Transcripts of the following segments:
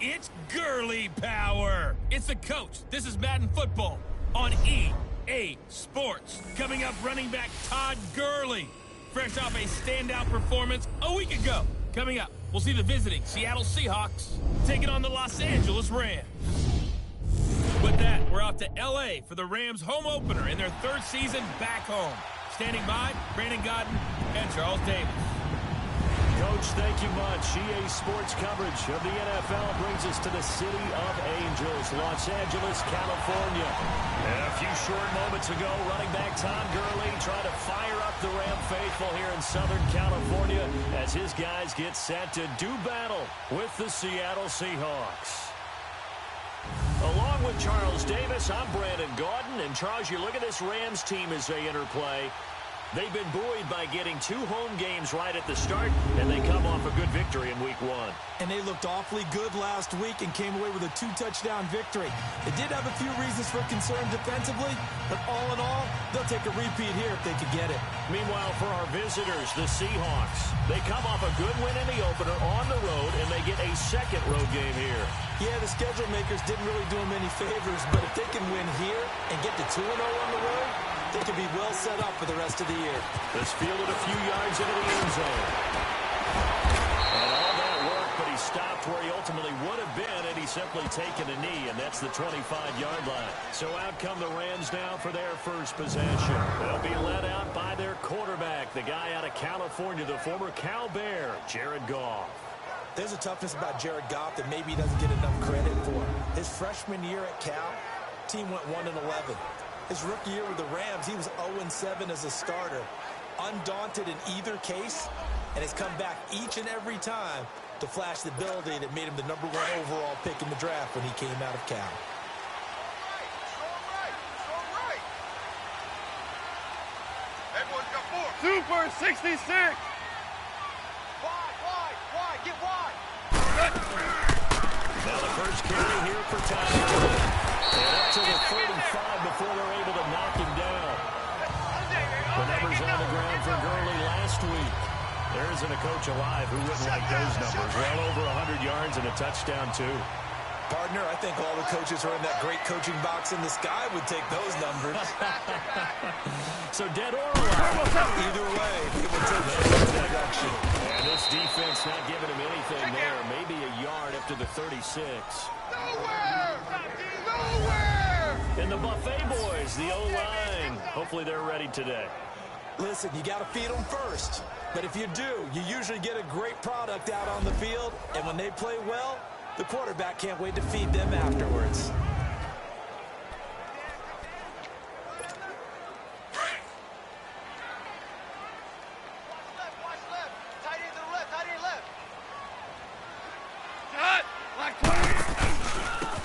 It's girly power. It's the coach. This is Madden Football on EA Sports. Coming up, running back Todd Gurley, fresh off a standout performance a week ago. Coming up, we'll see the visiting Seattle Seahawks taking on the Los Angeles Rams. With that, we're off to L.A. for the Rams' home opener in their third season back home. Standing by, Brandon Godden and Charles Davis. Coach, thank you much. EA Sports coverage of the NFL brings us to the City of Angels, Los Angeles, California. And a few short moments ago, running back Todd Gurley trying to fire up the Ram faithful here in Southern California as his guys get set to do battle with the Seattle Seahawks. Along with Charles Davis, I'm Brandon Gaudin. And Charles, you look at this Rams team as they interplay. They've been buoyed by getting 2 home games right at the start, and they come off a good victory in Week 1. And they looked awfully good last week and came away with a 2-touchdown victory. They did have a few reasons for concern defensively, but all in all, they'll take a repeat here if they could get it. Meanwhile, for our visitors, the Seahawks, they come off a good win in the opener on the road, and they get a second road game here. Yeah, the schedule makers didn't really do them any favors, but if they can win here and get to 2-0 on the road, they can be well set up for the rest of the year. This fielded a few yards into the end zone. And all that work, but he stopped where he ultimately would have been, and he's simply taken a knee, and that's the 25-yard line. So out come the Rams now for their first possession. They'll be led out by their quarterback, the guy out of California, the former Cal Bear, Jared Goff. There's a toughness about Jared Goff that maybe he doesn't get enough credit for. His freshman year at Cal, team went 1-11. His rookie year with the Rams, he was 0-7 as a starter. Undaunted in either case, and has come back each and every time to flash the ability that made him the #1 overall pick in the draft when he came out of Cal. Everyone's got 4. Super 66. Wide, get wide. Now the first carry here for Todd. And up to the 35 before they're able to knock him down. The numbers on the ground for Gurley last week. There isn't a coach alive who wouldn't like those numbers. Well over 100 yards and a touchdown, too. Partner, I think all the coaches who are in that great coaching box in the sky would take those numbers. So dead or alive. Either way, it would take that production. And this defense not giving him anything there. Maybe a yard up to the 36. And the Buffet boys, the O-line. Hopefully they're ready today. Listen, you got to feed them first. But if you do, you usually get a great product out on the field. And when they play well, the quarterback can't wait to feed them afterwards. Watch left. Tight end to the left.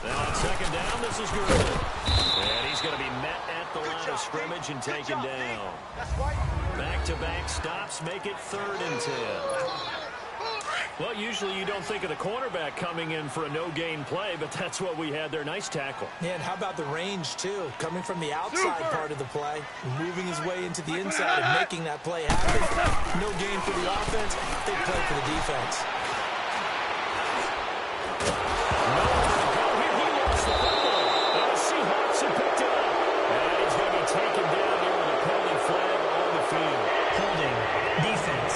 Then on second down, this is Gurley. And he's going to be met at the line of scrimmage and taken down. That's right. Back-to-back stops make it 3rd and 10. Well, usually you don't think of the cornerback coming in for a no-gain play, but that's what we had there. Nice tackle. Yeah, and how about the range, too? Coming from the outside part of the play, moving his way into the inside and making that play happen. No gain for the offense, big play for the defense. Taken down here with a penalty flag on the field. Holding. Defense.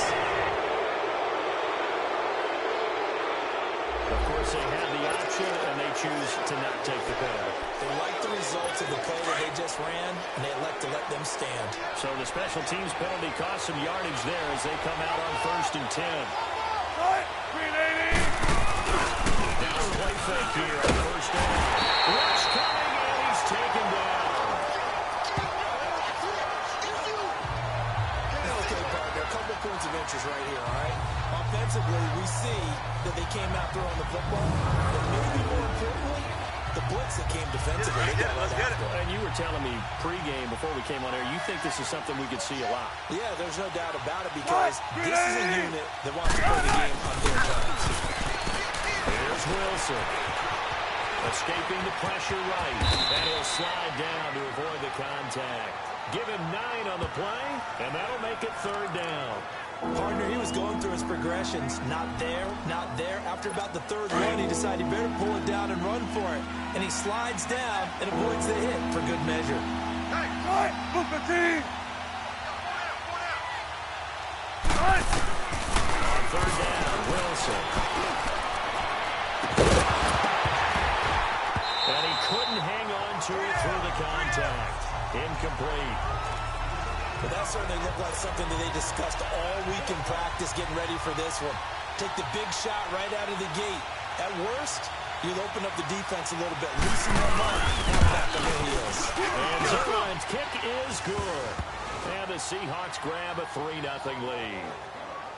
Of course, they had the option, and they choose to not take the penalty. They like the results of the play that they just ran, and they elect to let them stand. So the special teams penalty cost some yardage there as they come out on 1st and 10. Now a play fake here on 1st down. Rush coming, and he's taken down. Points of interest right here, all right? Offensively, we see that they came out there on the football, but maybe more importantly, the blitz that came defensively. Let's get it. And you were telling me pregame before we came on air, you think this is something we could see a lot. Yeah, there's no doubt about it because this is a unit that wants to play the game on their terms. Here's Wilson. Escaping the pressure right. And he'll slide down to avoid the contact. Give him 9 on the play, and that'll make it 3rd down. Partner, he was going through his progressions. Not there, not there. After about the third one, he decided he better pull it down and run for it. And he slides down and avoids the hit for good measure. Hey, right, move the team. On third down, Wilson. And he couldn't hang on to it through the contact. Incomplete. But that certainly looked like something that they discussed all week in practice getting ready for this one. Take the big shot right out of the gate. At worst, you'll open up the defense a little bit, loosen them up, and back on their heels. And Zerline's kick is good. And the Seahawks grab a 3-0 lead.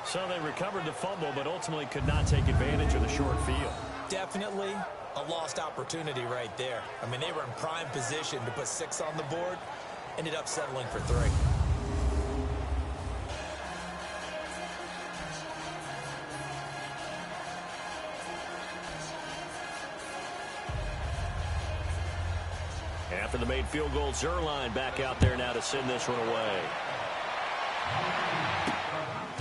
So they recovered the fumble, but ultimately could not take advantage of the short field. Definitely a lost opportunity right there. I mean, they were in prime position to put 6 on the board, ended up settling for 3. After the made field goal, Zerline back out there now to send this one away.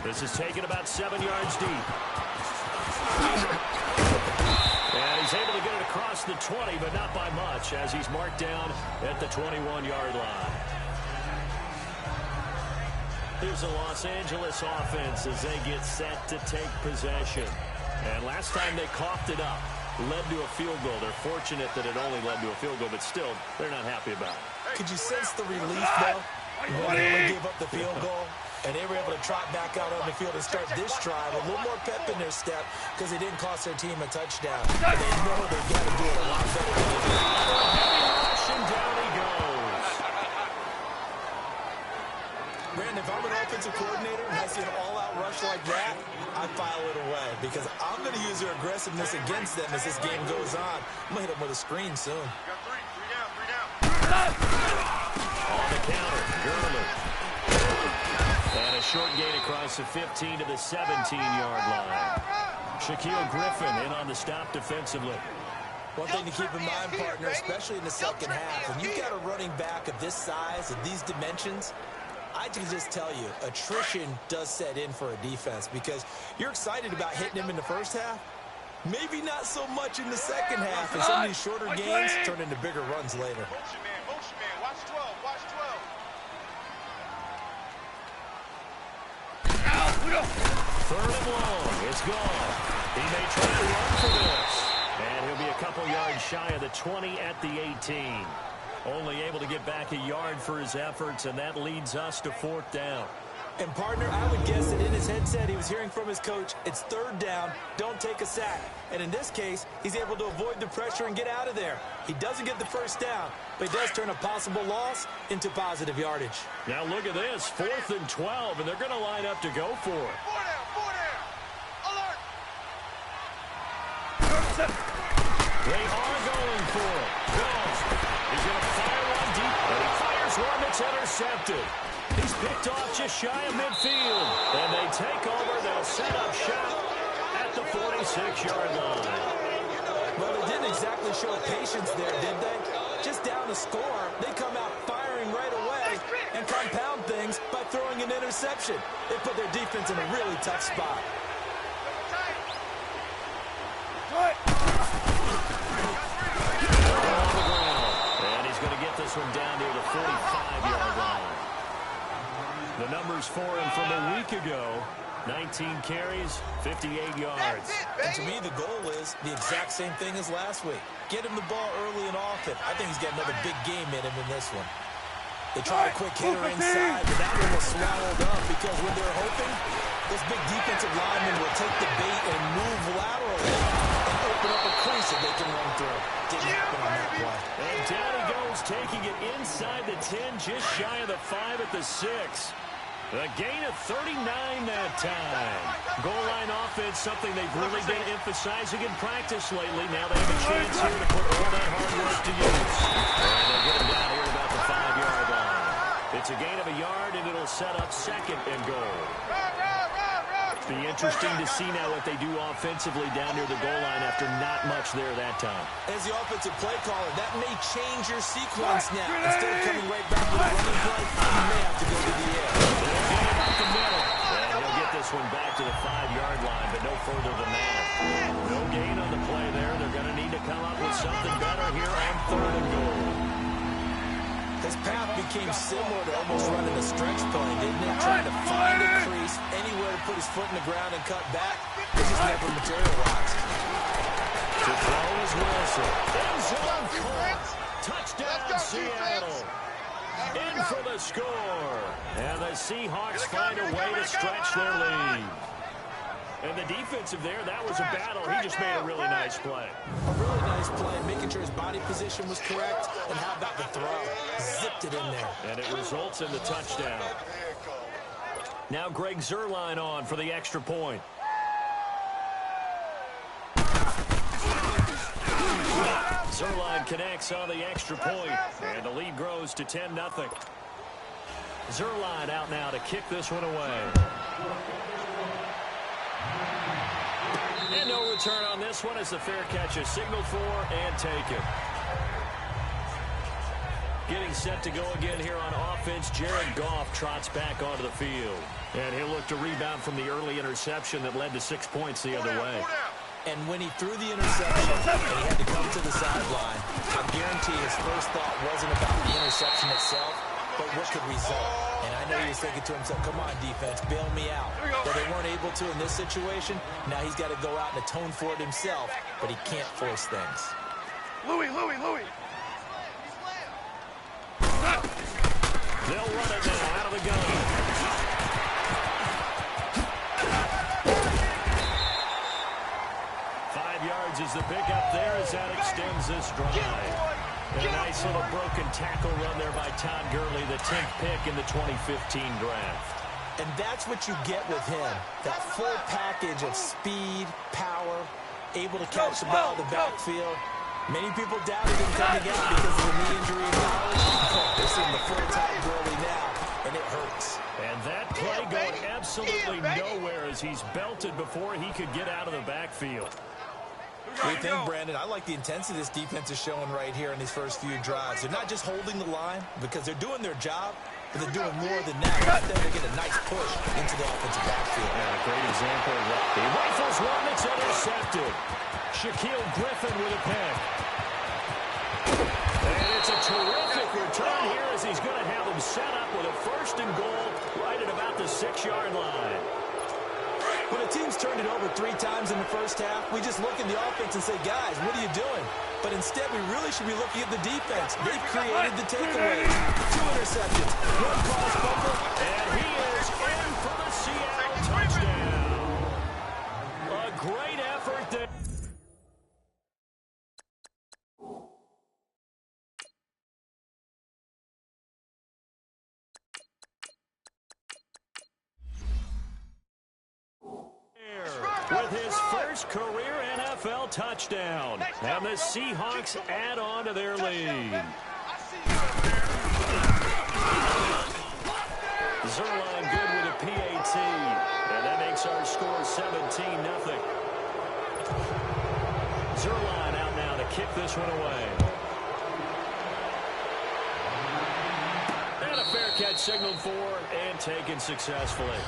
This is taken about 7 yards deep. And he's able to get it across the 20, but not by much, as he's marked down at the 21-yard line. Here's the Los Angeles offense as they get set to take possession. And last time they coughed it up, led to a field goal. They're fortunate that it only led to a field goal, but still, they're not happy about it. Could you sense the relief, though, when they only gave up the field goal? And they were able to trot back out on the field and start this drive a little more pep in their step because they didn't cost their team a touchdown. But they know they've got to do it a lot better than they did. And down he goes. Brandon, if I'm an offensive coordinator and I see an all-out rush like that, I file it away because I'm going to use their aggressiveness against them as this game goes on. I'm going to hit them with a screen soon. Got three down. On the counter, Gurley. And a short gain across the 15 to the 17-yard line. Shaquille Griffin in on the stop defensively. One thing to keep in mind, partner, especially in the second half, when you've got a running back of this size and these dimensions, I can just tell you, attrition does set in for a defense because you're excited about hitting him in the first half. Maybe not so much in the second half, and some of these shorter gains turn into bigger runs later. Motion man, watch 12, watch 12. Third and long, it's gone. He may try to run for this. And he'll be a couple yards shy of the 20 at the 18. Only able to get back a yard for his efforts, and that leads us to 4th down. And, partner, I would guess that in his headset he was hearing from his coach, it's 3rd down, don't take a sack. And in this case, he's able to avoid the pressure and get out of there. He doesn't get the first down, but he does turn a possible loss into positive yardage. Now look at this, 4th and 12, and they're going to line up to go for it. 4 down. Alert. They are going for it. Goes. He's going to fire one deep, and he fires one that's intercepted. He's picked off just shy of midfield. And they take over. They'll set up shop at the 46-yard line. Well, they didn't exactly show patience there, did they? Just down a score, they come out firing right away and compound things by throwing an interception. They put their defense in a really tough spot. And he's going to get this one down near the 45-yard line. The numbers for him from a week ago, 19 carries, 58 yards. And to me, the goal is the exact same thing as last week. Get him the ball early and often. I think he's got another big game in him in this one. They try a quick hitter inside, but that one was swallowed up because when they're hoping, those big defensive linemen will take the bait and move laterally and open up a crease that they can run through. Didn't happen on that play. And down he goes, taking it inside the 10, just shy of the 5 at the 6. A gain of 39 that time. Goal line offense, something they've really been emphasizing in practice lately. Now they have a chance here to put all that hard work to use. And they'll get him down here at about the 5-yard line. It's a gain of a yard, and it'll set up 2nd and goal. Be interesting to see now what they do offensively down near the goal line after not much there that time. As the offensive play caller, that may change your sequence now. Instead of coming right back with a running play, you may have to go to the air. They'll get him up the middle, and he'll get this one back to the 5-yard line, but no further than that. No gain on the play there. They're going to need to come up with something better here on 3rd and goal. His path became similar to almost running a stretch play, didn't it? Trying to find a crease, anywhere to put his foot in the ground and cut back. It just never materialized. To throw is Wilson. End zone caught. Touchdown, Seattle. In for the score. And the Seahawks find a way to stretch their lead. And the defensive there, that was a battle. He just made a really nice play. A really nice play, making sure his body position was correct. And how about the throw? Zipped it in there. And it results in the touchdown. Now Greg Zuerlein on for the extra point. Zuerlein connects on the extra point, and the lead grows to 10-0. Zuerlein out now to kick this one away. And no return on this one as the fair catch is signaled for and taken. Getting set to go again here on offense, Jared Goff trots back onto the field. And he'll look to rebound from the early interception that led to 6 points the other way. And when he threw the interception and he had to come to the sideline, I guarantee his first thought wasn't about the interception itself, but what could result. And I know he was thinking to himself, come on, defense, bail me out. But they weren't able to in this situation. Now he's got to go out and atone for it himself, but he can't force things. Louis. They'll run it now out of the gun. Is the pickup there as that extends this drive. And a nice little broken tackle run there by Todd Gurley, the 10th pick in the 2015 draft. And that's what you get with him, that full package of speed, power, able to catch the ball in the backfield. Many people doubted him coming out because of the knee injury in college. They're seeing the full Todd Gurley now, and it hurts. And that play going absolutely nowhere as he's belted before he could get out of the backfield. What do you think, Brandon? I like the intensity this defense is showing right here in these first few drives. They're not just holding the line because they're doing their job, but they're doing more than that. Right there, they get a nice push into the offensive backfield. Yeah, a great example of that. He rifles one that's intercepted. Shaquille Griffin with a pick. And it's a terrific return here as he's going to have them set up with a 1st and goal right at about the 6-yard line. When a team's turned it over 3 times in the first half, we just look at the offense and say, guys, what are you doing? But instead, we really should be looking at the defense. They've created the takeaways. 2 interceptions, 1 caused fumble. And he is in for the Seattle touchdown. A great effort there. With his first career NFL touchdown. And the Seahawks add on to their lead. Zuerlein good with a PAT. And that makes our score 17-0. Zuerlein out now to kick this one away. And a fair catch signaled for and taken successfully.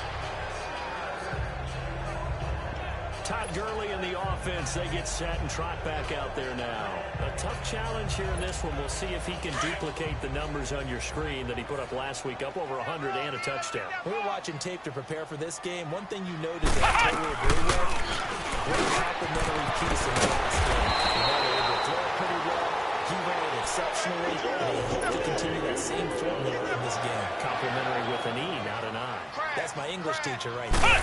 Todd Gurley in the offense. They get set and trot back out there now. A tough challenge here in this one. We'll see if he can duplicate the numbers on your screen that he put up last week, up over 100 and a touchdown. We were watching tape to prepare for this game. One thing you noticed that I totally agree with, great complimentary piece in the last game. You know, they were able to throw it pretty well. He ran it exceptionally, and he hoped to continue that same formula in this game. Complimentary with an E, not an I. That's my English teacher right there.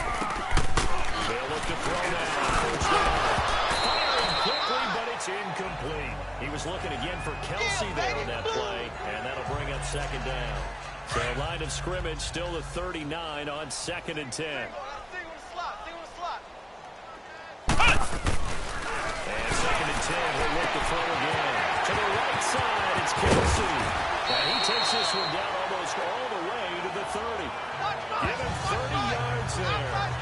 They'll look to throw now. Firing quickly, but it's incomplete. He was looking again for Kelsey there on that play, and that'll bring up 2nd down. So line of scrimmage still to 39 on 2nd and 10. And 2nd and 10, he'll look to throw again. To the right side, it's Kelsey. And he takes this one down almost all the way to the 30. Give him 30 yards there.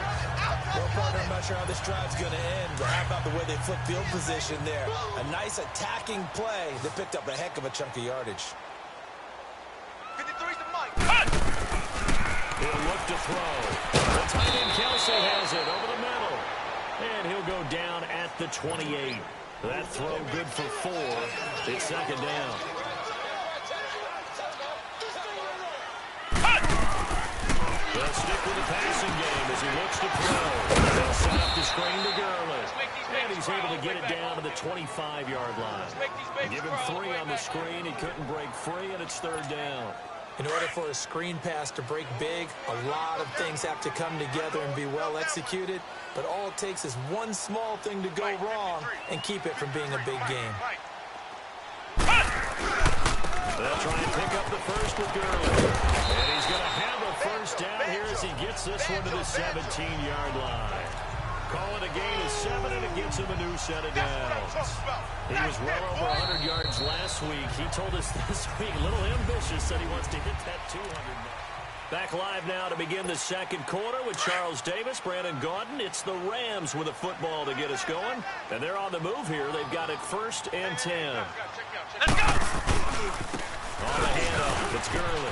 Well, partner, I'm not sure how this drive's going to end, but how about the way they flip field position there? A nice attacking play that picked up a heck of a chunk of yardage. 53's the mic. He'll look to throw. The tight end Kelsey has it over the middle. And he'll go down at the 28. That throw good for 4. It's second down. They'll stick with the passing game as he looks to throw. They'll set up the screen to Gurley. And he's able to get it down to the 25-yard line. Give him 3 on the screen. He couldn't break free, and it's third down. In order for a screen pass to break big, a lot of things have to come together and be well executed. But all it takes is one small thing to go wrong and keep it from being a big game. They'll try and pick up the first with Gurley. And he's going to have a first down here as he gets this one to the 17-yard line. Call it a gain of 7, and it gives him a new set of downs. He was well over 100 yards last week. He told us this week, a little ambitious, said he wants to hit that 200 mark. Back live now to begin the second quarter with Charles Davis, Brandon Gaudin. It's the Rams with a football to get us going. And they're on the move here. They've got it 1st and 10. Let's go! On the handoff, it's Gurley.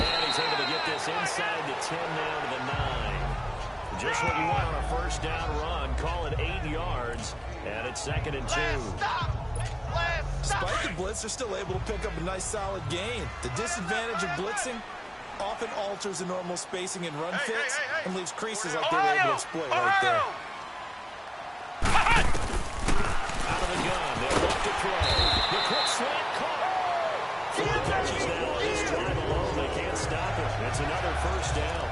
And he's able to get this inside the 10 now to the 9. Just what you want on a first down run. Call it 8 yards. And it's 2nd and 2. Despite the blitz, they're still able to pick up a nice solid gain. The disadvantage of blitzing often alters the normal spacing and run fits and leaves creases like they were able to exploit right there. Out of the gun, they'll look to throw. The quick slant caught. 4 touches now on this drive alone. They can't stop it. It's another first down.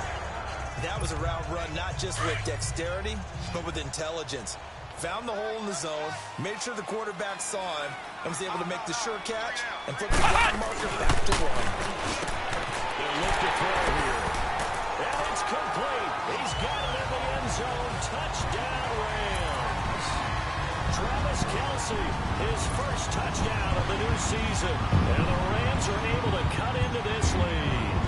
That was a route run not just with dexterity, but with intelligence. Found the hole in the zone, made sure the quarterback saw him, and was able to make the sure catch and flip the down marker back to 1. They'll look to throw here. And it's complete. He's got it in the end zone. Touchdown, Rams. Travis Kelce, his first touchdown of the new season. And the Rams are able to cut into this lead.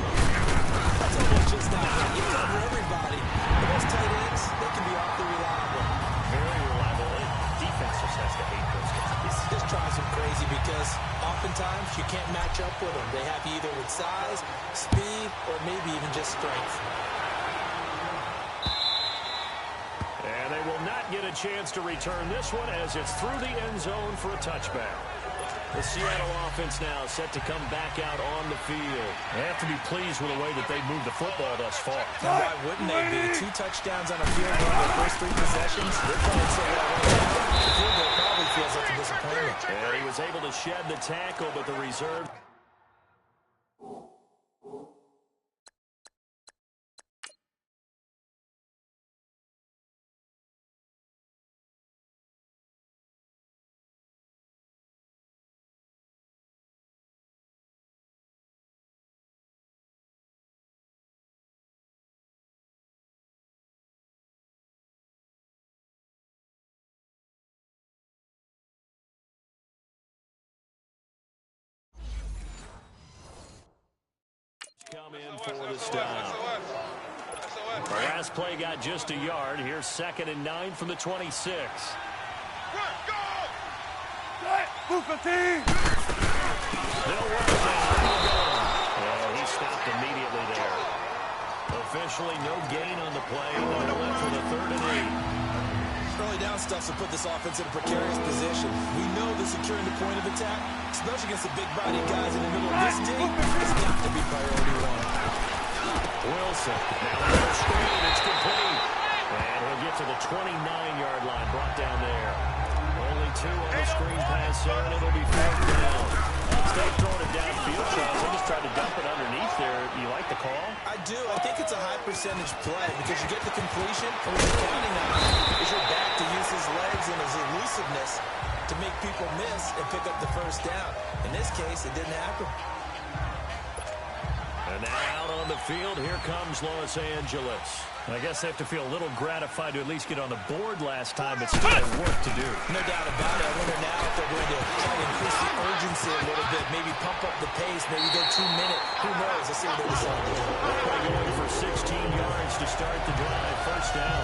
That's almost just not right. You cover everybody. Those tight ends, they can be awfully reliable. Very reliable. Defense just has to hate those guys. This drives them crazy because oftentimes you can't match up with them. They have you either with size, speed, or maybe even just strength. And they will not get a chance to return this one as it's through the end zone for a touchback. The Seattle offense now set to come back out on the field. They have to be pleased with the way that they've moved the football thus far. And why wouldn't they be? 2 touchdowns on a field goal in their first 3 possessions. They're playing so well right now. The field goal probably feels like a disappointment. And he was able to shed the tackle, but the reserve... come in for the stop. The last play got just a yard. Here's 2nd and 9 from the 26. Move the team! They'll work now. And he stopped immediately there. Officially no gain on the play. Now left for the 3rd and 8. Early down stuff will put this offense in a precarious position. We know that securing the point of attack, especially against the big-bodied guys in the middle of this team, has got to be priority 1. Wilson, now on the screen, it's complete. And he'll get to the 29-yard line, brought down there. Only 2 on the screen pass there, and it'll be 4th down. Instead of throwing it downfield, Charles, they just tried to dump it underneath there. You like the call? I do. I think it's a high-percentage play because you get the completion, and what you're counting on is your back to use his legs and his elusiveness to make people miss and pick up the first down. In this case, it didn't happen. And now out on the field, here comes Los Angeles. I guess they have to feel a little gratified to at least get on the board last time, but still have work to do. No doubt about it. I wonder now if they're going to try to increase the urgency a little bit, maybe pump up the pace, maybe go 2-minute. Who knows? Let's see what they decide to do. They're going for 16 yards to start the drive. First down.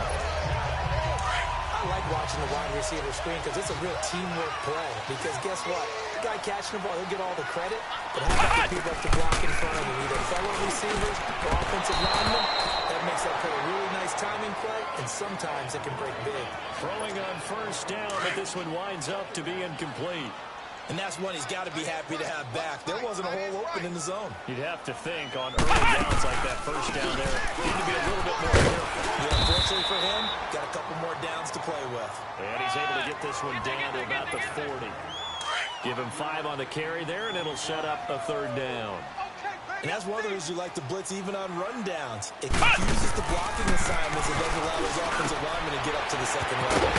I like watching the wide receiver screen because it's a real teamwork play. Because guess what? the guy catching the ball, he'll get all the credit, but how about the people up to block in front of him, either fellow receivers or offensive linemen? That makes that play a really nice timing play, and sometimes it can break big. Throwing on first down, but this one winds up to be incomplete. And that's one he's got to be happy to have back. There wasn't a hole open in the zone. You'd have to think on early downs like that first down there, need to be a little bit more careful. Yeah, unfortunately for him, got a couple more downs to play with. And he's able to get this one down to about the 40. Give him 5 on the carry there, and it'll set up a third down. And that's one of the reasons you like to blitz even on run downs. It confuses the blocking assignments and doesn't allow those offensive linemen to get up to the second level.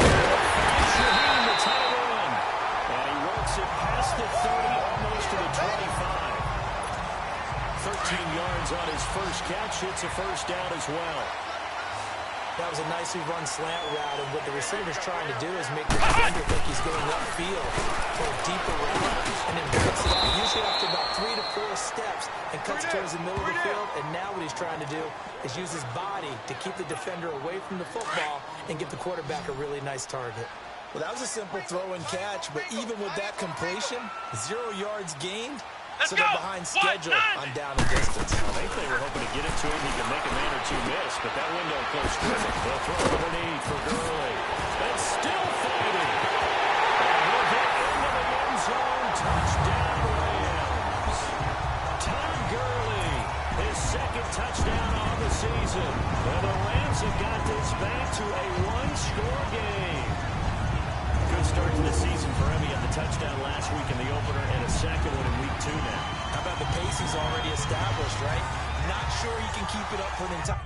Shaheen, the tight end. And he works it past the 30, almost to the 25. 13 yards on his first catch. It's a first down as well. That was a nicely run slant route, and what the receiver's trying to do is make the defender think he's going left field for a deeper route, and then breaks it out, usually after about 3 to 4 steps, and cuts towards the middle of the field. And now what he's trying to do is use his body to keep the defender away from the football and give the quarterback a really nice target. Well, that was a simple throw and catch, but even with that completion, 0 yards gained, so they're behind schedule on down and distance. I think they were hoping to get it to him. He could make a man or two miss, but that window closed quick. They'll throw it underneath for Gurley. That's still fighting. And he'll get into the end zone. Touchdown, Rams. Todd Gurley, his second touchdown on the season. And the Rams have got this back to a one-score game. Good start to the season for him. He had the touchdown last week in the opener and a second one in week 2 now. How about the pace he's already established, right? Not sure he can keep it up for an entire...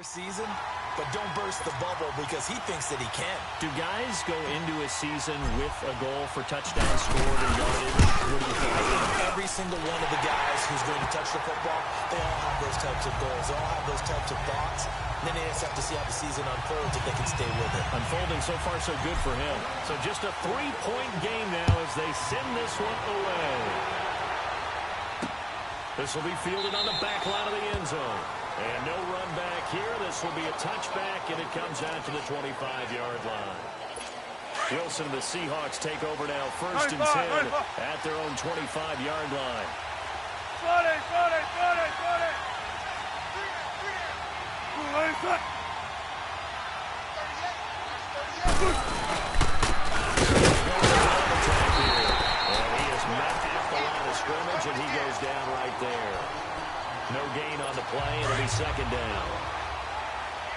season, but don't burst the bubble because he thinks that he can. Do guys go into a season with a goal for touchdowns scored or yardage? What do you think? Every single one of the guys who's going to touch the football, they all have those types of goals. They all have those types of thoughts. And then they just have to see how the season unfolds if they can stay with it. Unfolding so far so good for him. So just a 3-point game now as they send this one away. This will be fielded on the back line of the end zone. And no run back here. This will be a touchback, and it comes out to the 25-yard line. Wilson and the Seahawks take over now, first and 10 at their own 25-yard line. And he is met at the line of scrimmage, and he goes down right there. No gain on the play, and it'll be second down.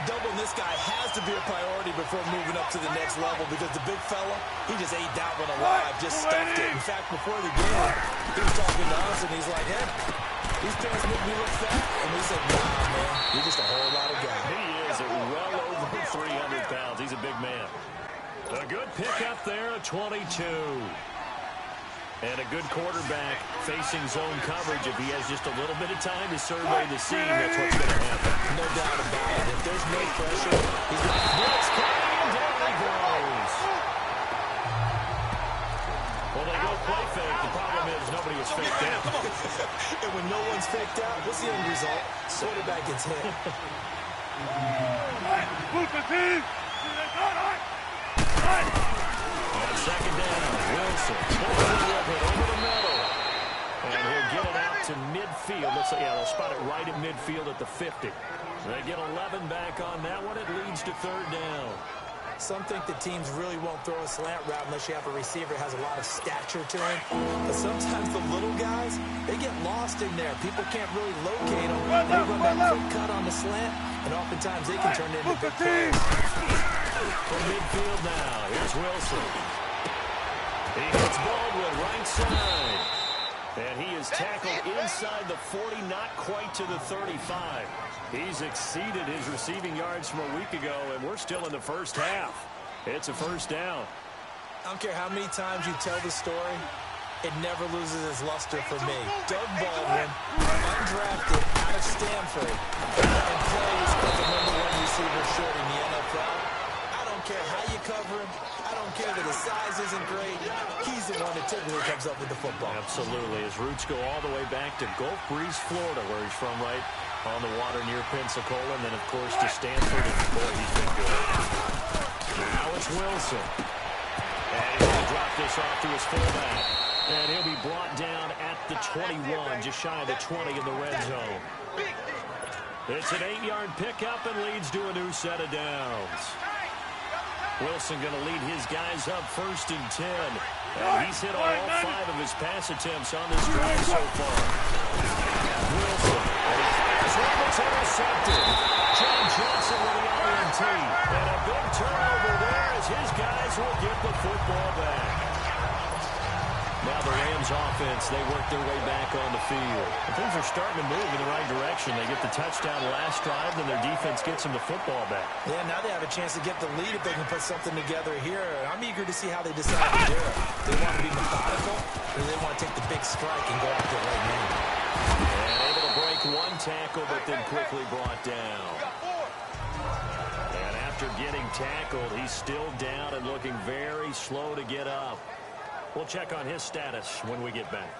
Doubling this guy has to be a priority before moving up to the next level because the big fella, he just ate that one alive, just stuffed it. In fact, before the game, he was talking to us, and he's like, hey, these pants make me look fat. And we said, nah, man, you're just a whole lot of guy. He is well over 300 pounds. He's a big man. A good pickup there, a 22. And a good quarterback facing zone coverage. If he has just a little bit of time to survey the scene, that's what's going to happen. No doubt about it. If there's no pressure, he's got blitz coming, and down he goes. Well, they go play fake. The problem is nobody was faked out. And when no one's faked out, what's the end result? Quarterback gets hit. On second down, Wilson over the middle. And he'll get it out to midfield. Let's say, yeah, they'll spot it right at midfield at the 50. They get 11 back on that one. It leads to third down. Some think the teams really won't throw a slant route unless you have a receiver who has a lot of stature to him. But sometimes the little guys, they get lost in there. People can't really locate them. They run that quick cut on the slant, and oftentimes they can turn it into big plays. From midfield now, here's Wilson. He hits Baldwin right side. And he is tackled inside the 40, not quite to the 35. He's exceeded his receiving yards from a week ago, and we're still in the first half. It's a first down. I don't care how many times you tell the story, it never loses its luster for me. Doug Baldwin, undrafted out of Stanford, and plays as the #1 receiver short in the NFL. I don't care how you cover him. I don't care that his size isn't great. He's the one that typically comes up with the football. Absolutely. His roots go all the way back to Gulf Breeze, Florida, where he's from, right on the water near Pensacola, and then, of course, to Stanford. And, boy, he's been good. Now it's Wilson. And he's going to drop this off to his fullback. And he'll be brought down at the 21, just shy of the 20 in the red zone. It's an 8-yard pickup and leads to a new set of downs. Wilson going to lead his guys up 1st and 10. And he's hit on all 5 of his pass attempts on this drive so far. Wilson. His was intercepted. John Johnson with the INT. And a big turnover there as his guys will get the football back. Now the Rams offense, they work their way back on the field. And things are starting to move in the right direction. They get the touchdown last drive, then their defense gets them the football back. Yeah, now they have a chance to get the lead if they can put something together here. I'm eager to see how they decide to do it. They want to be methodical, or they want to take the big strike and go after the right man. And able to break one tackle, but then quickly brought down. And after getting tackled, he's still down and looking very slow to get up. We'll check on his status when we get back.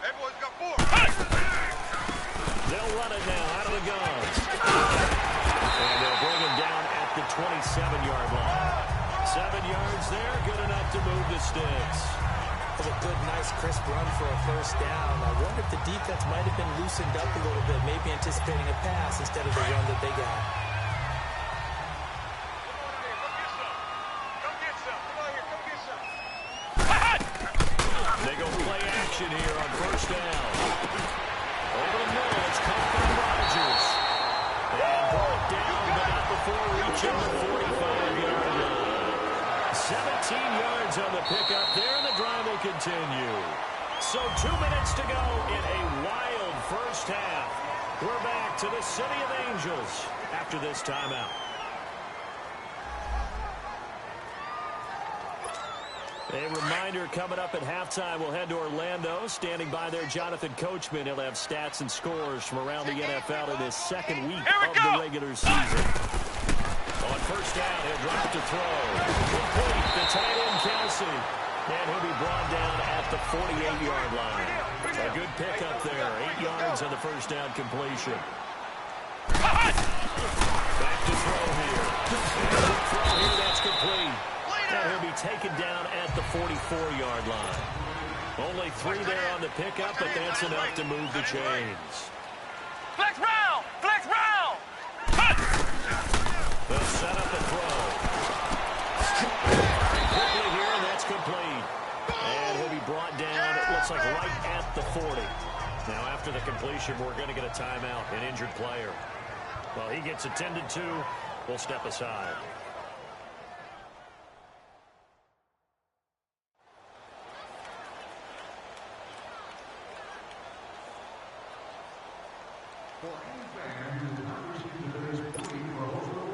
Everyone's got 4. They'll run it now out of the guns. And they'll bring him down at the 27-yard line. 7 yards there, good enough to move the sticks. That's a good, nice, crisp run for a first down. I wonder if the defense might have been loosened up a little bit, maybe anticipating a pass instead of the run that they got. Come get some. Come on here, come get some. They go play action here on first down. Over the middle, it's caught by Rodgers. And brought down, but not before reaching the 45-yard line. 17 yards on the pickup there, and the drive will continue. So 2 minutes to go in a wild first half. We're back to the City of Angels after this timeout. A reminder coming up at halftime, we'll head to Orlando. Standing by there, Jonathan Coachman. He'll have stats and scores from around the NFL in his second week of the regular season. On first down, he'll drop to throw. Complete the tight end, Kelsey. And he'll be brought down at the 48-yard line. A good pickup there. 8 yards on the first down completion. Back to throw here. And throw here, that's complete. And he'll be taken down at the 44-yard line. Only 3 there on the pickup, but that's enough to move the chains. Flex round! Flex round! They'll set up a throw. Quickly here, and that's complete. And he'll be brought down, it looks like right at the 40. Now after the completion, we're going to get a timeout, an injured player. Well, he gets attended to. We'll step aside.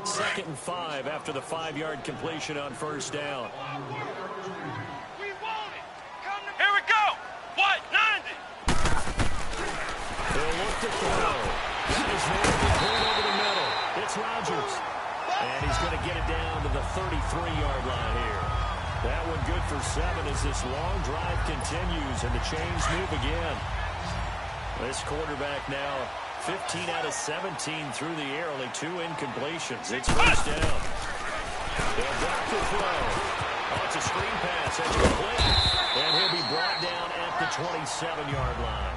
Second and 5 after the 5-yard completion on first down. We want it! Here we go! What? 90! They'll look to throw. That is there, clean over the middle. It's Rodgers. And he's going to get it down to the 33-yard line here. That one good for 7 as this long drive continues and the chains move again. This quarterback now 15 out of 17 through the air, only 2 incompletions. It's first down. They'll drop the throw. Oh, it's a screen pass. That's complete. And he'll be brought down at the 27-yard line.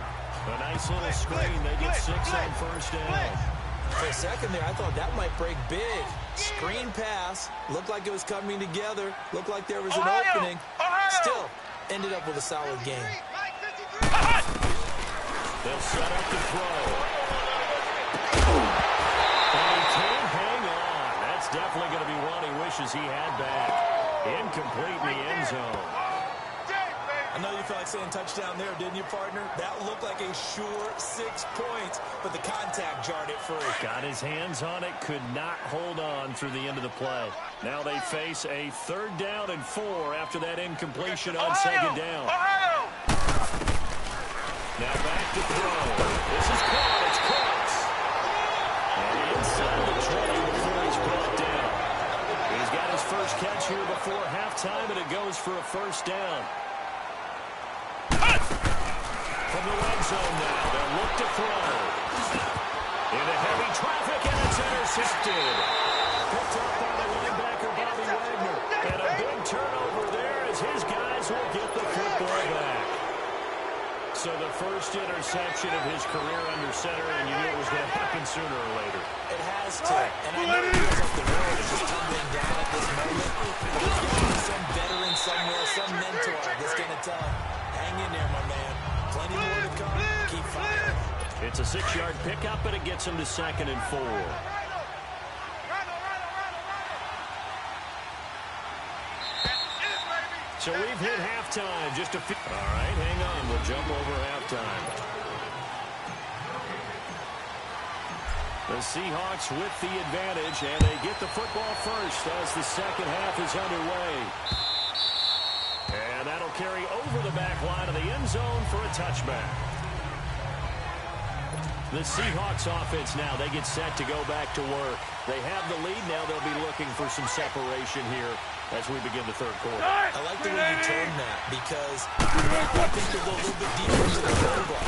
A nice little screen. They get 6 on first down. For a second there, I thought that might break big. Screen pass. Looked like it was coming together. Looked like there was an opening. Still, ended up with a solid game. They'll set up the throw. And he can't hang on. That's definitely going to be one he wishes he had back. Incomplete in the end zone. I know you felt like saying touchdown there, didn't you, partner? That looked like a sure 6 points, but the contact jarred it free. Got his hands on it, could not hold on through the end of the play. Now they face a 3rd down and 4 after that incompletion on 2nd down. Now back to throw. This is caught. It's caught. And inside the 20 before he's brought down. He's got his first catch here before halftime, and it goes for a 1st down. From the red zone now, they'll look to throw. Into heavy traffic, and it's intercepted. Picked up by the linebacker, Bobby Wagner. And a big turnover there as his guys will get the football back. So the first interception of his career under center, and you knew it was going to happen sooner or later. It has to. And I know it feels like the world is just tumbling down at this moment. But there's got to be some veteran somewhere, some mentor that's going to tell him, hang in there, my man. Plenty more to come. Keep fighting. It's a 6-yard pickup, and it gets him to 2nd and 4. So we've hit halftime. Just a few. All right, hang on. We'll jump over halftime. The Seahawks with the advantage, and they get the football first as the second half is underway. And that'll carry over the back line of the end zone for a touchback. The Seahawks offense now, they get set to go back to work. They have the lead. Now they'll be looking for some separation here as we begin the 3rd quarter. I like the way you turned that because I think they'll go a little bit deeper into the playbook.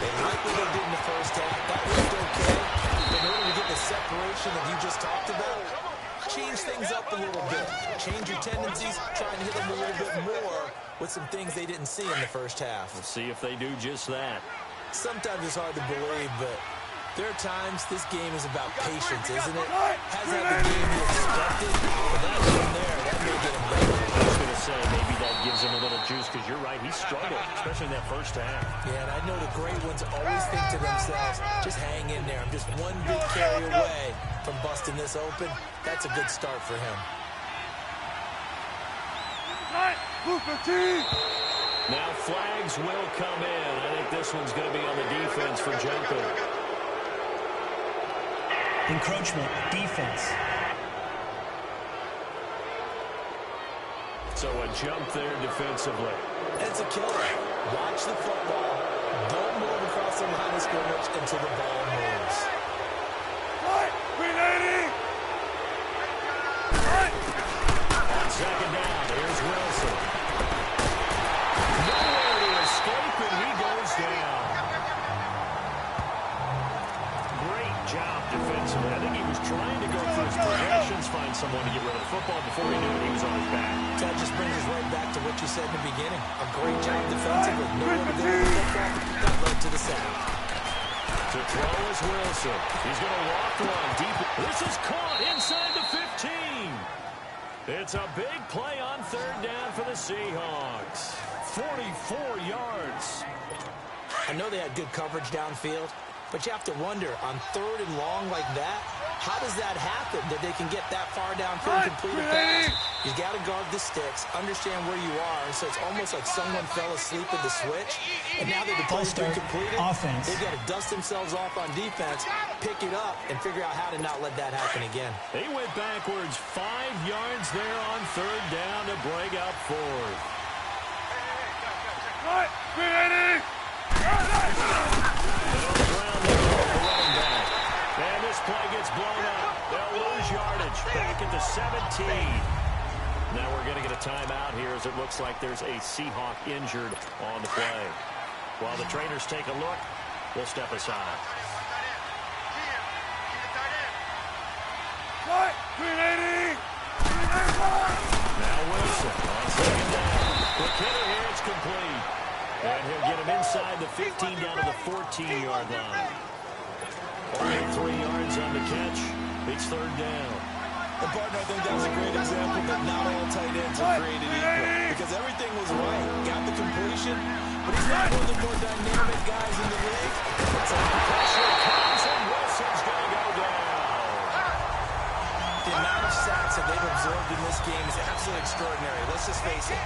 They like what they did in the first half. That worked okay. But in order to get the separation that you just talked about, change things up a little bit. Change your tendencies, try and hit them a little bit more with some things they didn't see in the first half. Let's see if they do just that. Sometimes it's hard to believe, but there are times this game is about patience, isn't it? Has that the game you expected? But that one there, that may get him better. I was going to say maybe that gives him a little juice because you're right, he struggled, especially in that first half. Yeah, and I know the great ones always think to themselves, just hang in there. I'm just one big carry away from busting this open. That's a good start for him. Now flags will come in. I think this one's going to be on the defense for jumping. Encroachment, defense. So a jump there defensively. It's a killer. Watch the football. Don't move across the line of scrimmage until the ball moves. On 2nd down, here's Wilson. Nowhere to escape, and he goes down. Great job defensively. I think he was trying to go through his progressions, find someone to get rid of the football. Before he knew it, he was on his back. That just brings us right back to what you said in the beginning. A great job defensively. Nowhere to go with the football. That led to the sack. To throw is Wilson. He's going to walk one deep. This is caught inside the 15. It's a big play on 3rd down for the Seahawks. 44 yards. I know they had good coverage downfield, but you have to wonder, on 3rd and long like that, how does that happen, that they can get that far downfield and complete a pass? You got to guard the sticks, understand where you are, so it's almost like someone fell asleep with the switch, and now that the play's been completed, offense. they've got to dust themselves off on defense, pick it up, and figure out how to not let that happen again. They went backwards 5 yards there on 3rd down to break up 4th. And this play gets blown up. They'll lose yardage back at the 17. Now we're going to get a timeout here as it looks like there's a Seahawk injured on the play. While the trainers take a look, we'll step aside. Now Wilson on 2nd down. The killer here, it's complete. And he'll get him inside the 15 down to the 14-yard line. Only 3 yards yards on the catch. It's third down. And partner, I think that was a great example that not all tight ends are created equal. Because everything was right. Got the completion, but he's not one of the more dynamic guys in the league. So the pressure comes, and Wilson's going to go down. The amount of sacks that they've absorbed in this game is absolutely extraordinary. Let's just face it.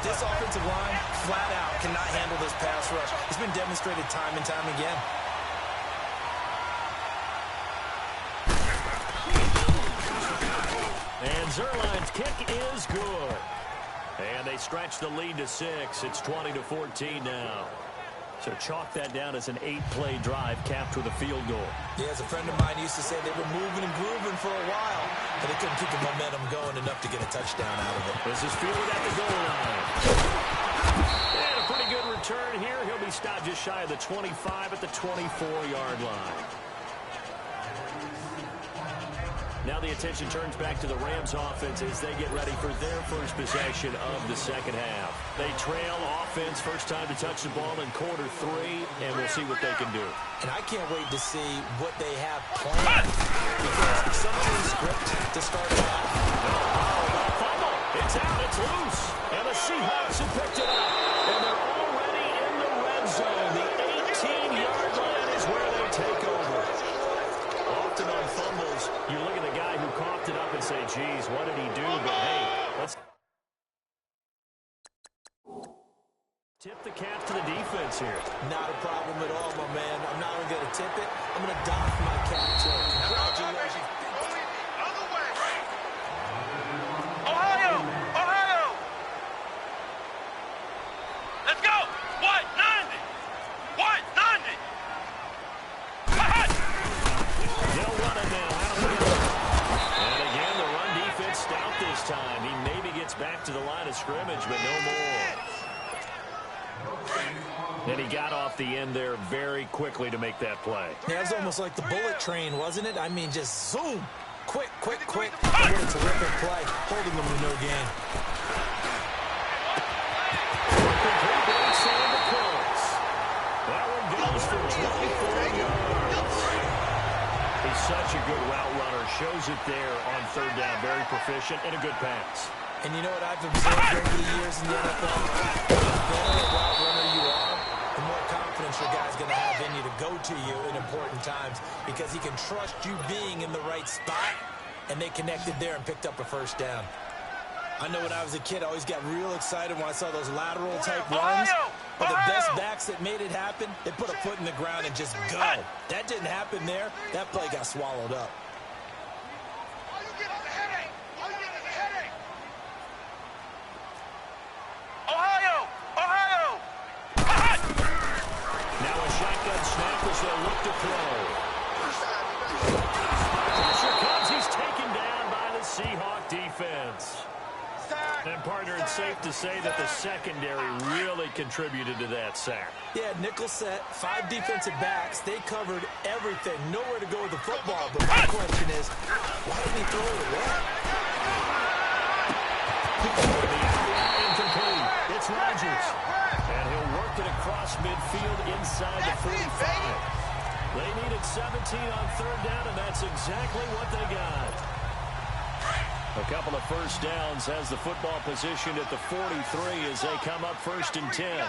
This offensive line, flat out, cannot handle this pass rush. It's been demonstrated time and time again. And Zerline's kick is good. And they stretch the lead to 6. It's 20-14 now. So chalk that down as an 8-play drive capped with a field goal. Yeah, as a friend of mine used to say, they were moving and grooving for a while, but they couldn't keep the momentum going enough to get a touchdown out of it. This is fielded at the goal line. And a pretty good return here. He'll be stopped just shy of the 25 at the 24-yard line. Now the attention turns back to the Rams offense as they get ready for their first possession of the second half. They trail offense, first time to touch the ball in quarter 3, and we'll see what they can do. And I can't wait to see what they have planned, because some teams script to start it out. Fumble. It's out. It's loose. And the Seahawks have picked it up. And they're already in the red zone. The 18-yard line is where they take over. Often on fumbles, you look at the guy who coughed it up and say, geez, what did he do? But hey, let's tip the cap to the defense here. Not a problem at all, my man. I'm not only going to tip it, I'm going to doff my cap to him. Congratulations. Other way. Ohio! Ohio! Let's go! 190! 190! They'll run it now. And again, the run defense stout this time. He maybe gets back to the line of scrimmage, but no more. And he got off the end there very quickly to make that play. Yeah, it was almost like the bullet train, wasn't it? I mean, just zoom. Quick, quick, quick. What a terrific play. Holding them to no gain. That one goes for 24 yards. He's such a good route runner. Shows it there on third down. Very proficient and a good pass. And you know what I've observed over the years in the NFL? The better a route runner you are, the more confidence your guy's going to have in you to go to you in important times, because he can trust you being in the right spot, and they connected there and picked up a first down. I know when I was a kid, I always got real excited when I saw those lateral-type runs. But the best backs that made it happen, they put a foot in the ground and just go. That didn't happen there. That play got swallowed up. All you get is a headache! All you get is a headache! Ohio! Ohio! Now a shotgun snap as they look to throw. Pressure comes. He's taken down by the Seahawk defense. And, partner, it's safe to say that the secondary really contributed to that sack. Yeah, nickel set, 5 defensive backs. They covered everything. Nowhere to go with the football. But my question is, why didn't he throw it away? Incomplete. It's Rodgers. And he'll work it across midfield inside the 45. They needed 17 on third down, and that's exactly what they got. A couple of first downs has the football positioned at the 43 as they come up first and 10. 87's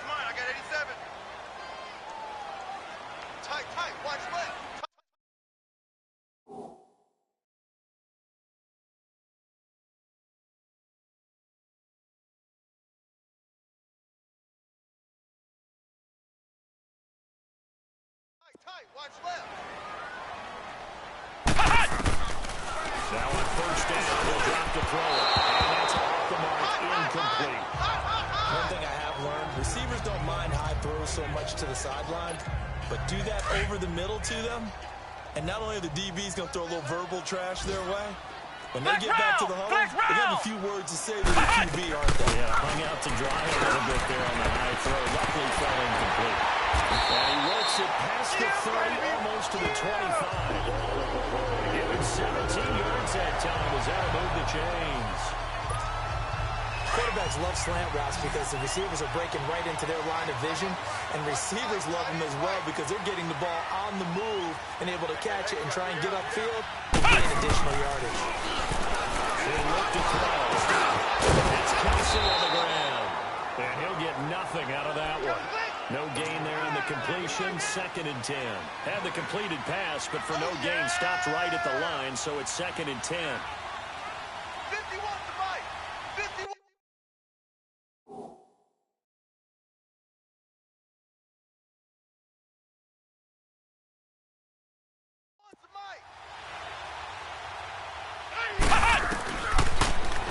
mine. I got 87. Tight, tight. Watch left. Tight, watch left. Now on first down, he'll drop to throw it. And that's off the mark, incomplete. One thing I have learned, receivers don't mind high throws so much to the sideline, but do that over the middle to them, and not only are the DBs going to throw a little verbal trash their way, when they get back to the huddle, they got a few words to say to the QB, aren't they? Yeah, hung out to dry a little bit there on the high throw. Luckily fell incomplete. And he works it past the 30, almost to the 25. Give him 17 yards that time as that'll move the chains. Quarterback quarterbacks love slant routes because the receivers are breaking right into their line of vision, and receivers love them as well because they're getting the ball on the move and able to catch it and try and get upfield and gain additional yardage. They look to throw. It's Kelsey on the ground, and he'll get nothing out of that one. No gain there on the completion, 2nd and 10. Had the completed pass, but for no gain, stopped right at the line, so it's 2nd and 10. 51 to Mike. 51.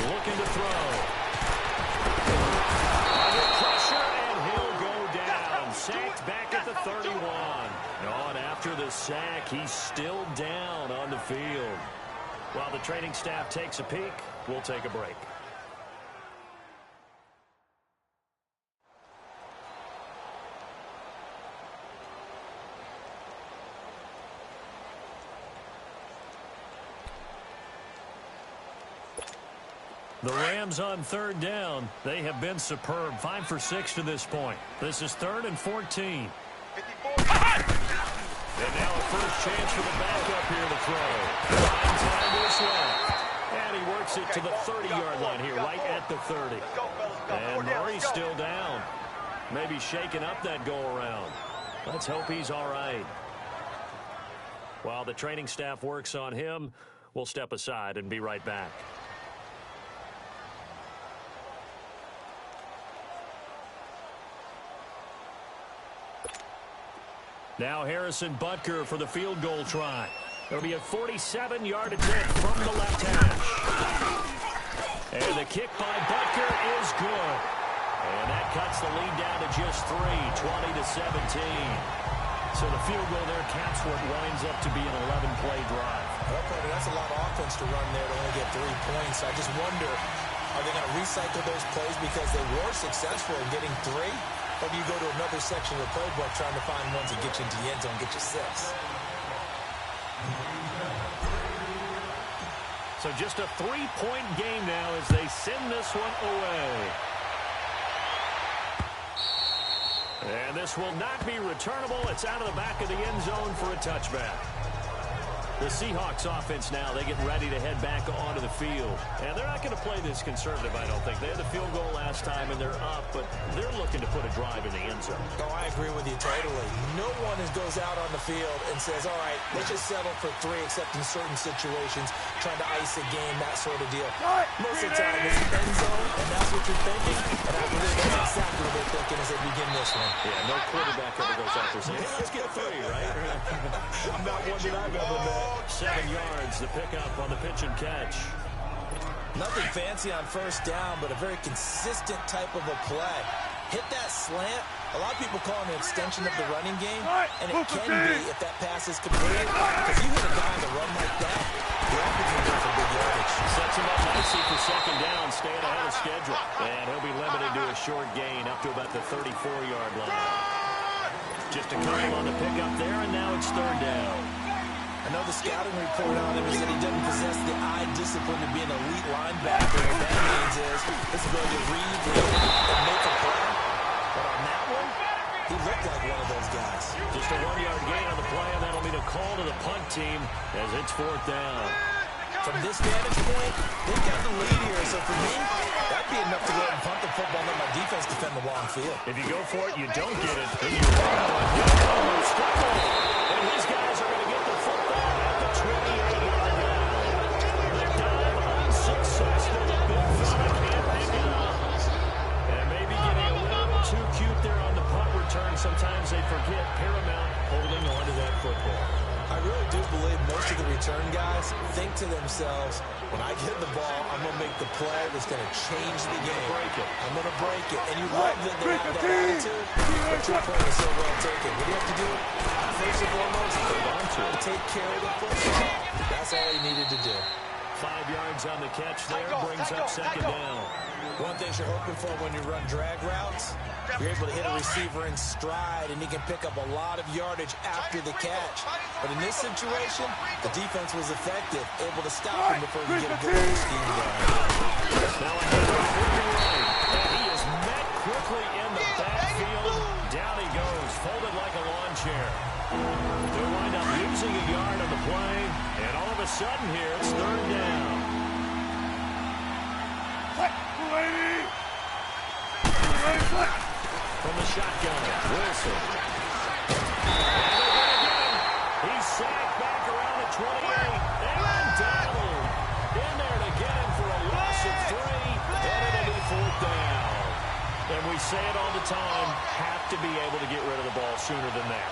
Looking to throw. Under pressure, and he'll go down. Sacked back at the 31. And after the sack, he's still down on the field. While the training staff takes a peek, we'll take a break. The Rams on 3rd down. They have been superb. 5 for 6 to this point. This is 3rd and 14. 54. And now a first chance for the backup here to throw. 9 time is left. And he works it to the 30-yard line here, right at the 30. And Murray's still down. Maybe shaking up that go-around. Let's hope he's all right. While the training staff works on him, we'll step aside and be right back. Now Harrison Butker for the field goal try. It'll be a 47-yard attempt from the left hash. And the kick by Butker is good. And that cuts the lead down to just 3, 20-17. So the field goal there caps what winds up to be an 11-play drive. Well, Carter, that's a lot of offense to run there to only get 3 points. I just wonder, are they going to recycle those plays because they were successful in getting 3? Or do you go to another section of the playbook trying to find ones that get you into the end zone and get you 6? So just a 3-point game now as they send this one away. And this will not be returnable. It's out of the back of the end zone for a touchback. The Seahawks offense now, they get ready to head back onto the field. And they're not going to play this conservative, I don't think. They had the field goal last time, and they're up, but they're looking to put a drive in the end zone. Oh, I agree with you totally. No one goes out on the field and says, all right, let's just settle for 3, except in certain situations, trying to ice a game, that sort of deal. Most of the time, it's the end zone, and that's what you're thinking. And I believe that's exactly what they're thinking as they begin this one. Yeah, no quarterback ever goes out there saying, hey, let's get 3, right? Not one that I've ever met. 7 yards, the pickup on the pitch and catch. Nothing fancy on first down, but a very consistent type of a play. Hit that slant. A lot of people call it an extension of the running game, and it can be if that pass is completed. If you hit a guy on the run like that, the offense will go for big yardage. Sets him up nicely for 2nd down, staying ahead of schedule. And he'll be limited to a short gain up to about the 34-yard line. Just a couple on the pickup there, and now it's 3rd down. I know the scouting report on him is that he doesn't possess the eye discipline to be an elite linebacker. What that means is his ability to read and make a play. But on that one, he looked like one of those guys. Just a 1-yard gain on the play, and that'll mean a call to the punt team as it's 4th down. From this vantage point, they've got the lead here. So for me, that'd be enough to go ahead and punt the football and let my defense defend the long field. If you go for it, you don't get it. Then you almost struggle. And these guys are going to get the football at the 28-yard line. The dive unsuccessful. The big fella can't pick it up. And maybe getting a little too cute there on the punt return. Sometimes they forget paramount holding on to that football. I really do believe most of the return guys think to themselves, when I get the ball, I'm going to make the play that's going to change the game. I'm going to break it. And you love that they have that attitude, but your point is so well taken. What do you have to do? First and foremost, hold on to it. Take care of the football. That's all he needed to do. 5 yards on the catch there, brings up 2nd down. One thing you're hoping for when you run drag routes, you're able to hit a receiver in stride, and he can pick up a lot of yardage after the catch. But in this situation, the defense was effective, able to stop him before he could get a good scheme going. Now ahead, From the shotgun, Wilson. He's sacked back around the 28. And Donald in there to get him for a loss of 3. And it'll be 4th down. And we say it all the time, have to be able to get rid of the ball sooner than that.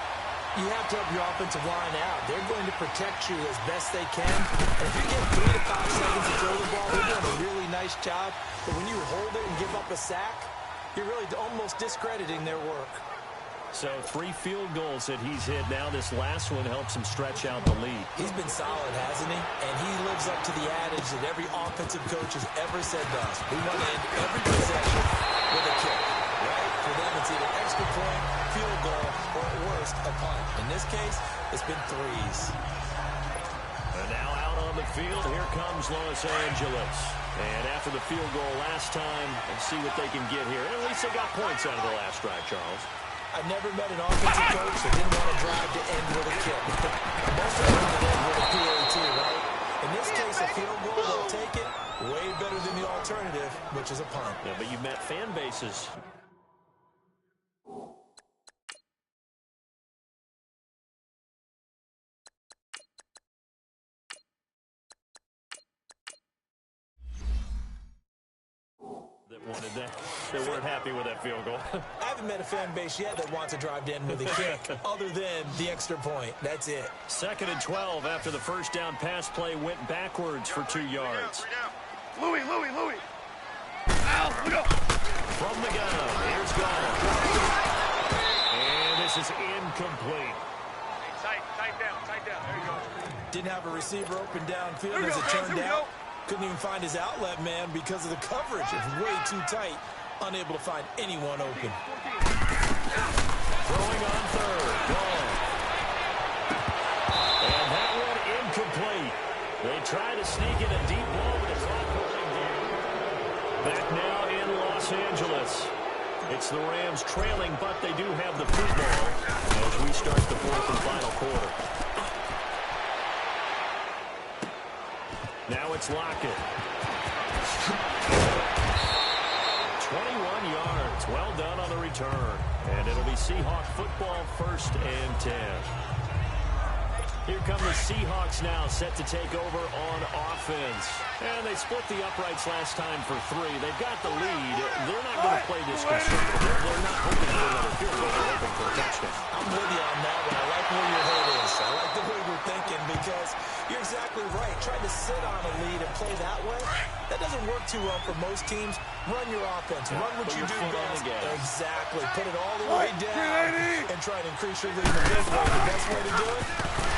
You have to help your offensive line out. They're going to protect you as best they can. And if you get 3 to 5 seconds to throw the ball, they're doing a really nice job. But when you hold it and give up a sack, you're really almost discrediting their work. So 3 field goals that he's hit now. This last one helps him stretch out the lead. He's been solid, hasn't he? And he lives up to the adage that every offensive coach has ever said to us. We want to end every possession with a kick, right? For them, it's either extra point, field goal, or at worst, a punt. In this case, it's been 3s. And now out on the field, here comes Los Angeles. And after the field goal last time, let's see what they can get here. At least they got points out of the last drive, Charles. I've never met an offensive coach that didn't want to drive to end with a kick. Most of them would end with a PAT, right? In this case, a field goal, they'll take it. Way better than the alternative, which is a punt. Yeah, but you've met fan bases. That weren't happy with that field goal. I haven't met a fan base yet that wants to drive to end with a kick, other than the extra point. That's it. 2nd and 12 after the first down pass play went backwards for 2 yards. Louis. Al, look up. From the gun, here's Gall. And this is incomplete. Hey, tight down. There you go. Didn't have a receiver open downfield as it turned out. Couldn't even find his outlet man because of the coverage. It's way too tight. Unable to find anyone open. Throwing on 3rd. Gall. And that one incomplete. They try to sneak in a deep ball, but it's not going down. Back now in Los Angeles. It's the Rams trailing, but they do have the football as we start the 4th and final quarter. Now it's Lockett. 21 yards. Well done on the return. And it'll be Seahawk football, 1st and 10. Here come the Seahawks now, set to take over on offense. And they split the uprights last time for 3. They've got the lead. They're not going to play this conservative. They're not hoping for another field goal. They're hoping for a touchdown. I'm with you on that one. I like where your head is. I like the way you're thinking because you're exactly right. Trying to sit on a lead and play that way, that doesn't work too well for most teams. Run your offense. Run what you do best. Exactly. Put it all the way down and try and increase your lead in the big way. The best way to do it,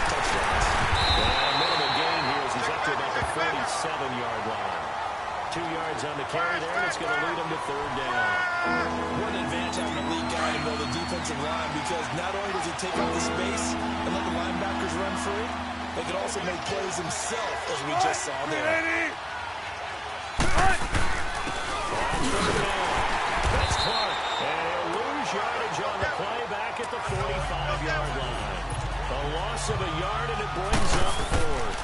touchdowns. Minimal gain here as he's up to about the 47-yard line. 2 yards on the carry there, and it's going to lead him to 3rd down. What an advantage having a lead guy to build a defensive line because not only does he take up the space and let the linebackers run free, they could also make plays himself, as we just saw there. That's Clark. And he'll lose yardage on the play back at the 45-yard line. A loss of a yard, and it brings up 4th.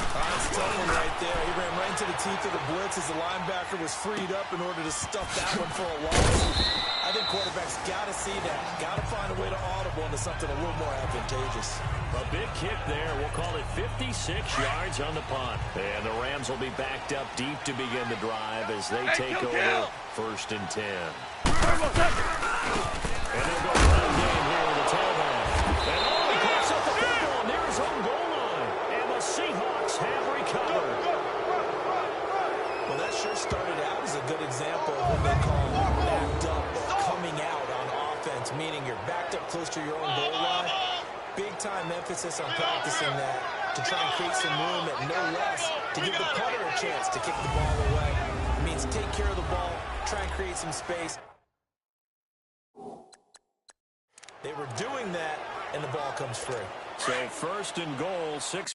That's a tough one right there. He ran right into the teeth of the blitz as the linebacker was freed up in order to stuff that one for a loss. I think quarterbacks got to see that. Got to find a way to audible into something a little more advantageous. A big kick there. We'll call it 56 yards on the punt. And the Rams will be backed up deep to begin the drive as they take over 1st and 10. And they'll go run game here with the tailback. And he picks up the football near his own goal line. And the Seahawks have recovered. Well, that sure started out as a good example of what they call backed up or coming out on offense, meaning you're backed up close to your own goal line. Big-time emphasis on practicing that to try and create some room at no less to give the punter a chance to kick the ball away. It means take care of the ball, try and create some space. They were doing that, and the ball comes free. So 1st and goal, 6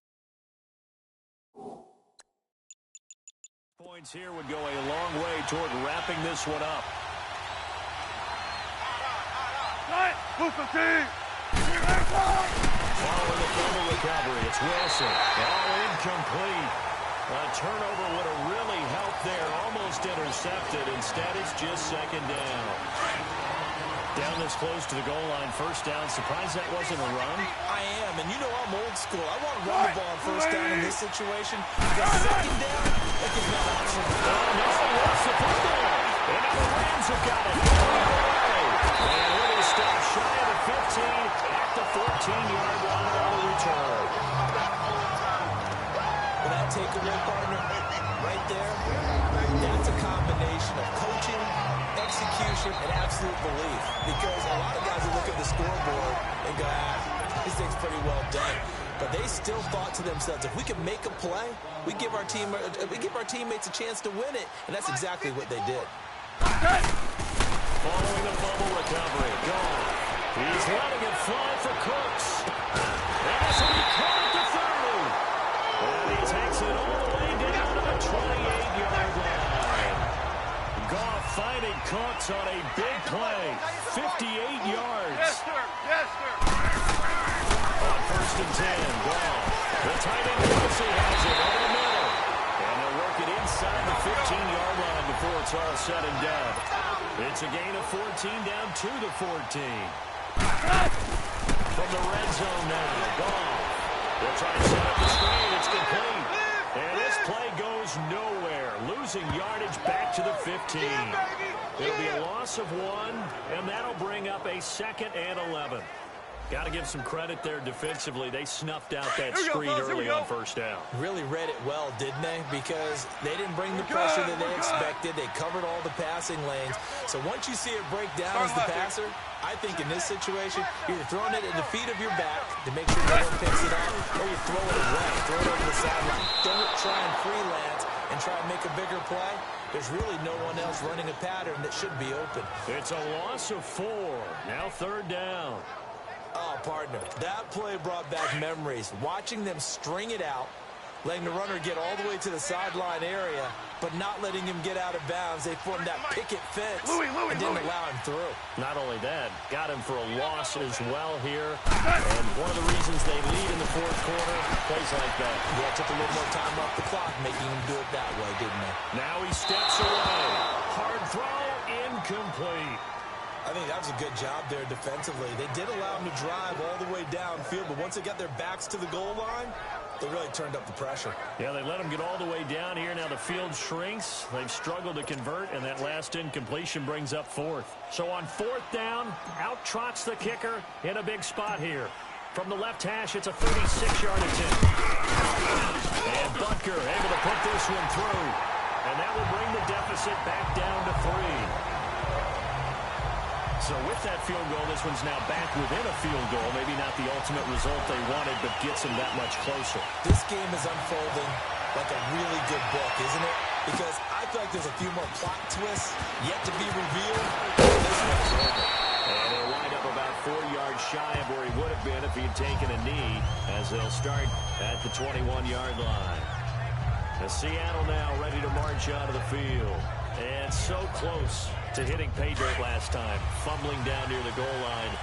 points here would go a long way toward wrapping this one up. Following the fumble recovery, it's Wilson. All incomplete. A turnover would have really helped there. Almost intercepted. Instead, it's just second down. Down this close to the goal line. First down. Surprised that wasn't a run? I am, and you know I'm old school. I want to run the ball on first down in this situation. Because second down, that gives me an option. Oh, no, lost the football. And now the Rams have got it. And it is stopped shy of the 15 at the 14-yard line on the return. Well, that takeaway, partner, right there, that's a combination of coaching, execution, and absolute belief. Because a lot of guys will look at the scoreboard and go, this thing's pretty well done. But they still thought to themselves, if we can make a play, we give our teammates a chance to win it. And that's exactly what they did. Following the fumble recovery. Gone. He's letting it fly for Cooks. And that's what he caught at the 30. And he takes it all the way down to the 28-yard line. Goff finding Cooks on a big play. 58 yards. Yes, sir. Yes, sir. On first and 10, Goff. The tight end Kelsey has it over the middle. And they'll work it inside the 15-yard line before it's all said and done. It's a gain of 14 down to the 14. From the red zone now, Goff. They'll try to set up the screen. It's complete. And this play goes nowhere. Losing yardage back to the 15. It'll be a loss of 1, and that'll bring up a 2nd and 11. Got to give some credit there defensively. They snuffed out that screen early on first down. Really read it well, didn't they? Because they didn't bring the pressure that they expected. They covered all the passing lanes. So once you see it break down as the passer, I think in this situation, you're throwing it at the feet of your back to make sure no one picks it up, or you throw it away, throw it over the sideline. Don't try and freelance and try and make a bigger play. There's really no one else running a pattern that should be open. It's a loss of 4. Now third down. Oh, partner, that play brought back memories. Watching them string it out, letting the runner get all the way to the sideline area, but not letting him get out of bounds. They formed that picket fence and didn't allow him through. Not only that, got him for a loss as well here. And one of the reasons they lead in the fourth quarter, plays like that. Yeah, took a little more time off the clock, making him do it that way, didn't they? Now he steps away. Hard throw, incomplete. I think that was a good job there defensively. They did allow him to drive all the way downfield, but once they got their backs to the goal line, they really turned up the pressure. Yeah, they let him get all the way down here. Now the field shrinks. They've struggled to convert, and that last incompletion brings up 4th. So on 4th down, out trots the kicker in a big spot here. From the left hash, it's a 36-yard attempt. And Butker able to put this one through. And that will bring the deficit back down to 3. So with that field goal, this one's now back within a field goal. Maybe not the ultimate result they wanted, but gets them that much closer. This game is unfolding like a really good book, isn't it? Because I feel like there's a few more plot twists yet to be revealed. This one's over. And he'll wind up about 4 yards shy of where he would have been if he had taken a knee, as they'll start at the 21-yard line. As Seattle now ready to march out of the field. And so close to hitting pay dirt last time, fumbling down near the goal line.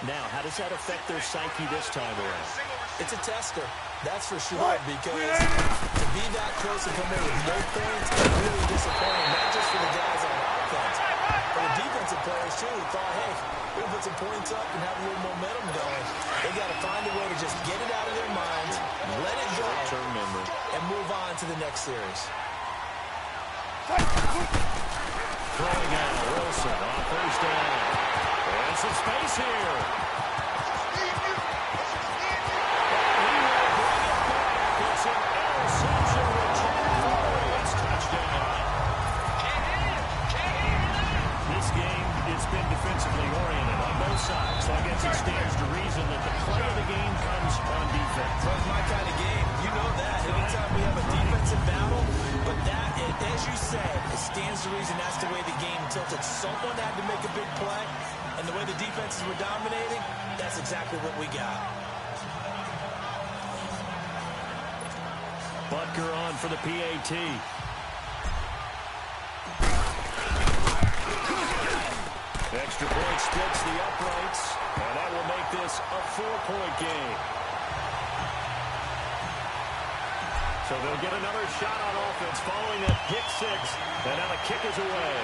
Now, how does that affect their psyche this time around? It's a tester, that's for sure, because to be that close and come in with no points is really disappointing, not just for the guys on offense, but the defensive players, too, who thought, hey, we'll put some points up and have a little momentum going. They got to find a way to just get it out of their minds, let it go, and move on to the next series. Throwing out Wilson on first down. And some space here. It's an interception return for Ravens touchdown. This game has been defensively oriented on both sides, so I guess it stands to reason that the play of the game comes on defense. That's my kind of game. You know that. Anytime we have a defensive battle, but that, as you said, it stands to reason that's the way the game tilted. Someone had to make a big play, and the way the defenses were dominating, that's exactly what we got. Butker on for the PAT. Extra point splits the uprights, and that will make this a 4-point game. So they'll get another shot on offense following that pick six. And now the kick is away.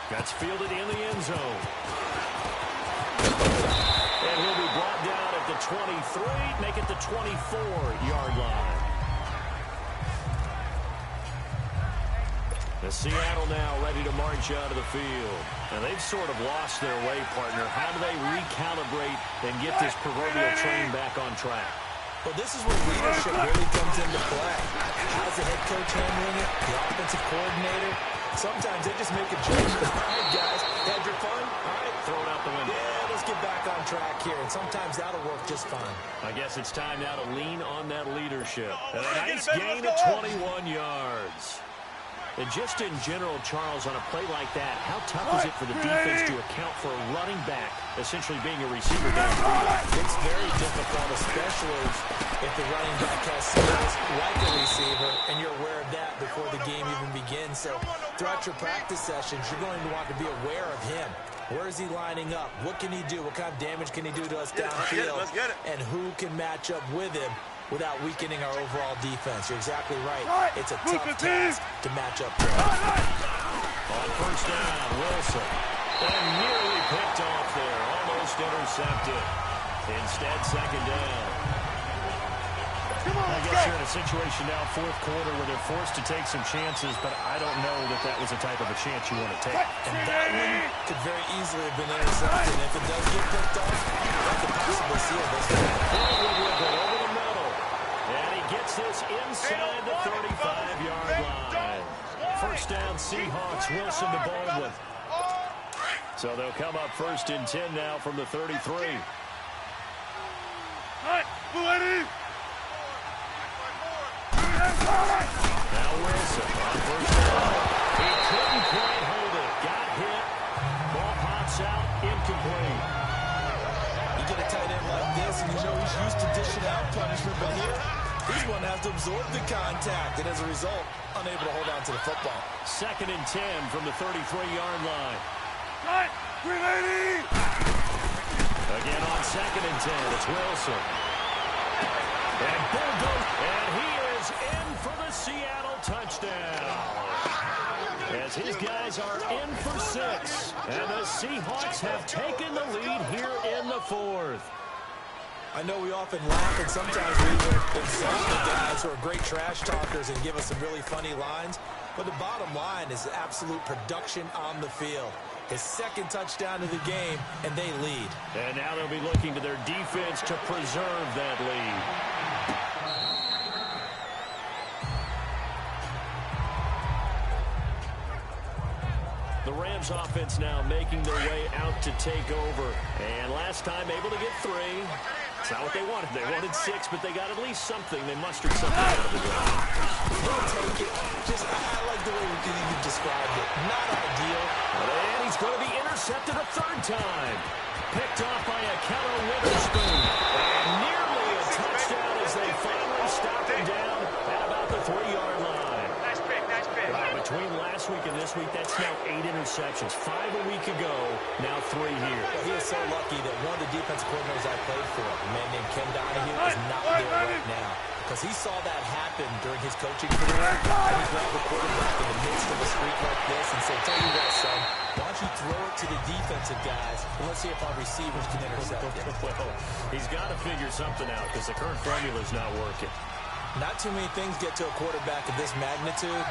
That's fielded in the end zone. And he'll be brought down at the 23, make it the 24-yard line. The Seattle now ready to march out of the field. And they've sort of lost their way, partner. How do they recalibrate and get this proverbial train back on track? Well, this is where leadership really comes into play. How's the head coach handling it? The offensive coordinator? Sometimes they just make a judgment. All right, guys, had your fun? All right, throw it out the window. Yeah, let's get back on track here. And sometimes that'll work just fine. I guess it's time now to lean on that leadership. And a nice gain of 21 yards. And just in general, Charles, on a play like that, how tough is it for the defense to account for a running back essentially being a receiver downfield? It's very difficult, especially if the running back has skills like a receiver, and you're aware of that before the game even begins. So throughout your practice sessions, you're going to want to be aware of him. Where is he lining up? What can he do? What kind of damage can he do to us downfield? And who can match up with him without weakening our overall defense? You're exactly right. It's a tough task to match up there. On first down, Wilson. And nearly picked off there. Almost intercepted. Instead, second down. I guess you're in a situation now, fourth quarter, where they're forced to take some chances, but I don't know that that was the type of a chance you want to take. And that one could very easily have been intercepted. And if it does get picked off, that could possibly seal this one. Over the middle. And he gets this inside the 35-yard line. First down, Seahawks. Wilson to Baldwin. So they'll come up first and 10 now from the 33. Now Wilson on first down. He couldn't quite hold it. Got hit. Ball pops out. Incomplete. You get a tight end like this, and you know he's used to dishing out punishment, but here, he's going to have to absorb the contact, and as a result, unable to hold on to the football. Second and 10 from the 33-yard line. Again on second and 10, it's Wilson. And bulldoze, and he is in for the Seattle touchdown. As his guys are in for 6, and the Seahawks have taken the lead here in the fourth. I know we often laugh, and sometimes we even insult the guys who are great trash talkers and give us some really funny lines, but the bottom line is absolute production on the field. His second touchdown of the game, and they lead. And now they'll be looking to their defense to preserve that lead. The Rams offense now making their way out to take over. And last time able to get 3. It's not what they wanted. They wanted 6, but they got at least something. They mustered something out of the ground. They'll take it. Just, I like the way you described it. Not ideal. And he's going to be intercepted a third time. Picked off by Akello Witherspoon. And nearly a touchdown as they finally stop him down at about the 3-yard line. Nice pick, nice pick. Between last week and this week, that's now 8 interceptions. 5 a week ago, now 3 here. He is so lucky that one of the defensive coordinators I played for, a man named Ken Donahue, is not there right now. Because he saw that happen during his coaching career, and he grabbed the quarterback in the midst of a streak like this and said, tell you what, son, why don't you throw it to the defensive guys, and let's see if our receivers can intercept it. Well, he's got to figure something out because the current formula is not working. Not too many things get to a quarterback of this magnitude,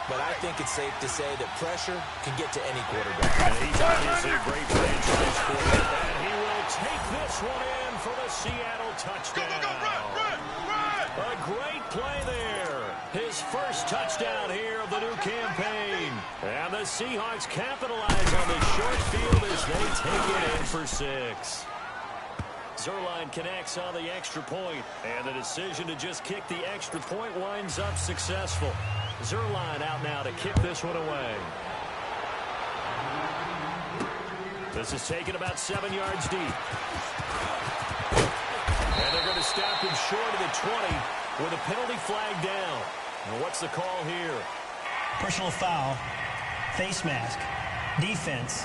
but I think it's safe to say that pressure can get to any quarterback. And he's obviously a great franchise quarterback. And he will take this one in for the Seattle touchdown. A great play there. His first touchdown here of the new campaign. And the Seahawks capitalize on the short field as they take it in for 6. Zerline connects on the extra point, and the decision to just kick the extra point winds up successful. Zerline out now to kick this one away. This is taken about 7 yards deep. And they're going to stop him short of the 20 with a penalty flag down. And what's the call here? Personal foul, face mask, defense.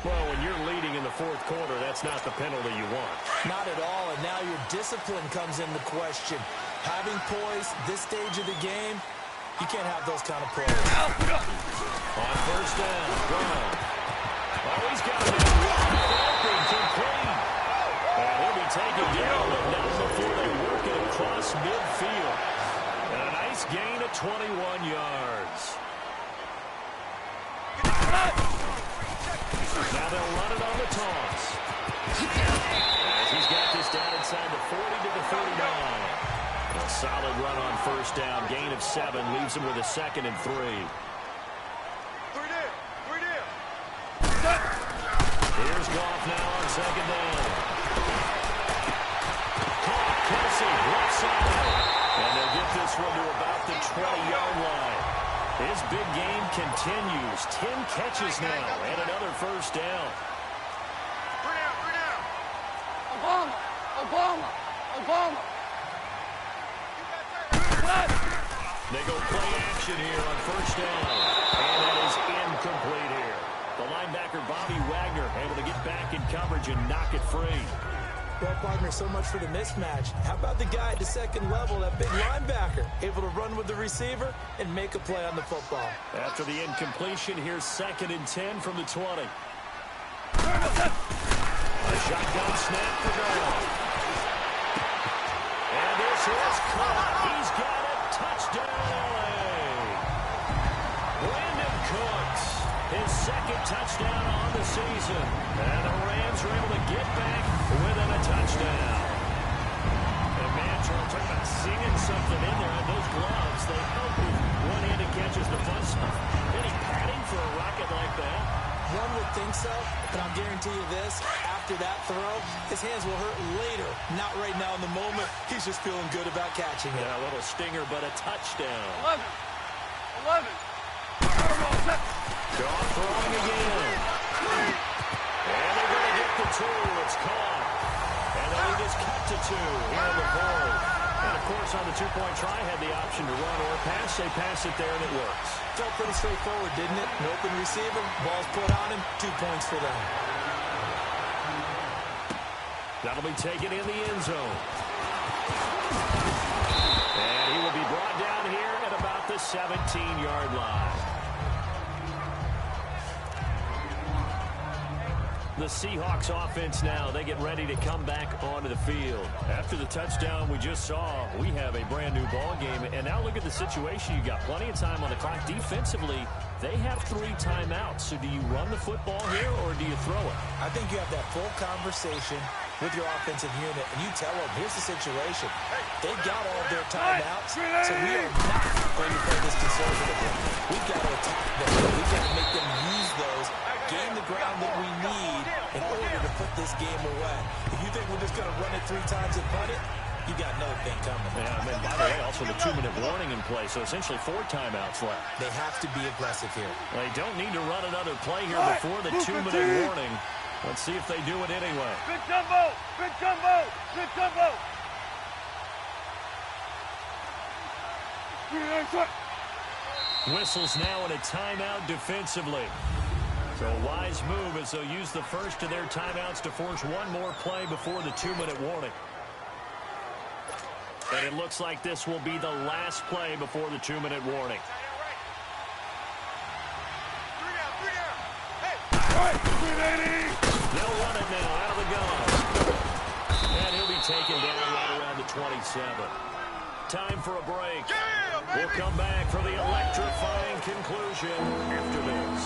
Well, when you're leading in the fourth quarter, that's not the penalty you want. Not at all, and now your discipline comes into question. Having poise this stage of the game, you can't have those kind of plays. On first down, Brown. Oh, he's got it. Open, complete. And he'll be taken down, but not before they work it across midfield. And a nice gain of 21 yards. Now they'll run it on the toss. As he's got this down inside the 40 to the 39. A solid run on first down. Gain of 7 leaves him with a 2nd and 3. Here's Goff now on 2nd down. Caught, Kelsey, left side. And they'll get this one to about the 20-yard line. His big game continues. 10 catches now and another first down. Obama. They go play action here on first down. And that is incomplete here. The linebacker, Bobby Wagner, able to get back in coverage and knock it free. Well, partner, so much for the mismatch. How about the guy at the second level, that big linebacker, able to run with the receiver and make a play on the football? After the incompletion, here's 2nd and 10 from the 20. A shotgun snap for Goff. And this is caught. He's got it. Touchdown, LA. Brandon Cooks, his 2nd touchdown on the season. And the Rams are able to get back within a touchdown. And man, Charles, talking about singing something in there on those gloves. They help with one-handed catches the fun stuff. Any padding for a rocket like that? One would think so, but I'll guarantee you this, after that throw, his hands will hurt later. Not right now in the moment. He's just feeling good about catching it. Yeah, a little stinger, but a touchdown. 11. Goff throwing again. And they're going to get the 2. It's caught. And then he just cut to 2 here on the board. And, of course, on the 2-point try, had the option to run or pass. They pass it there, and it works. Felt pretty straightforward, didn't it? An open receiver, ball's put on him, 2 points for them. That'll be taken in the end zone. And he will be brought down here at about the 17-yard line. The Seahawks offense now, they get ready to come back onto the field. After the touchdown we just saw, we have a brand new ball game. And now look at the situation. You got plenty of time on the clock. Defensively, they have 3 timeouts. So do you run the football here or do you throw it? I think you have that full conversation with your offensive unit, and you tell them, here's the situation. They've got all of their timeouts, so we are not going to play this conservatively. We've got to attack them. We've got to make them use those, gain the ground that we need in order to put this game away. If you think we're just going to run it 3 times and punt it, you got another thing coming. Yeah, and then, by the way, also the 2-minute warning in play, so essentially 4 timeouts left. They have to be aggressive here. They don't need to run another play here before the 2-minute warning. Let's see if they do it anyway. Big jumbo. Whistles now in a timeout defensively. So a wise move as they'll use the first of their timeouts to force one more play before the 2-minute warning. And it looks like this will be the last play before the 2-minute warning. They'll run it now out of the gun. And he'll be taken down right around the 27. Time for a break. We'll come back for the electrifying conclusion after this.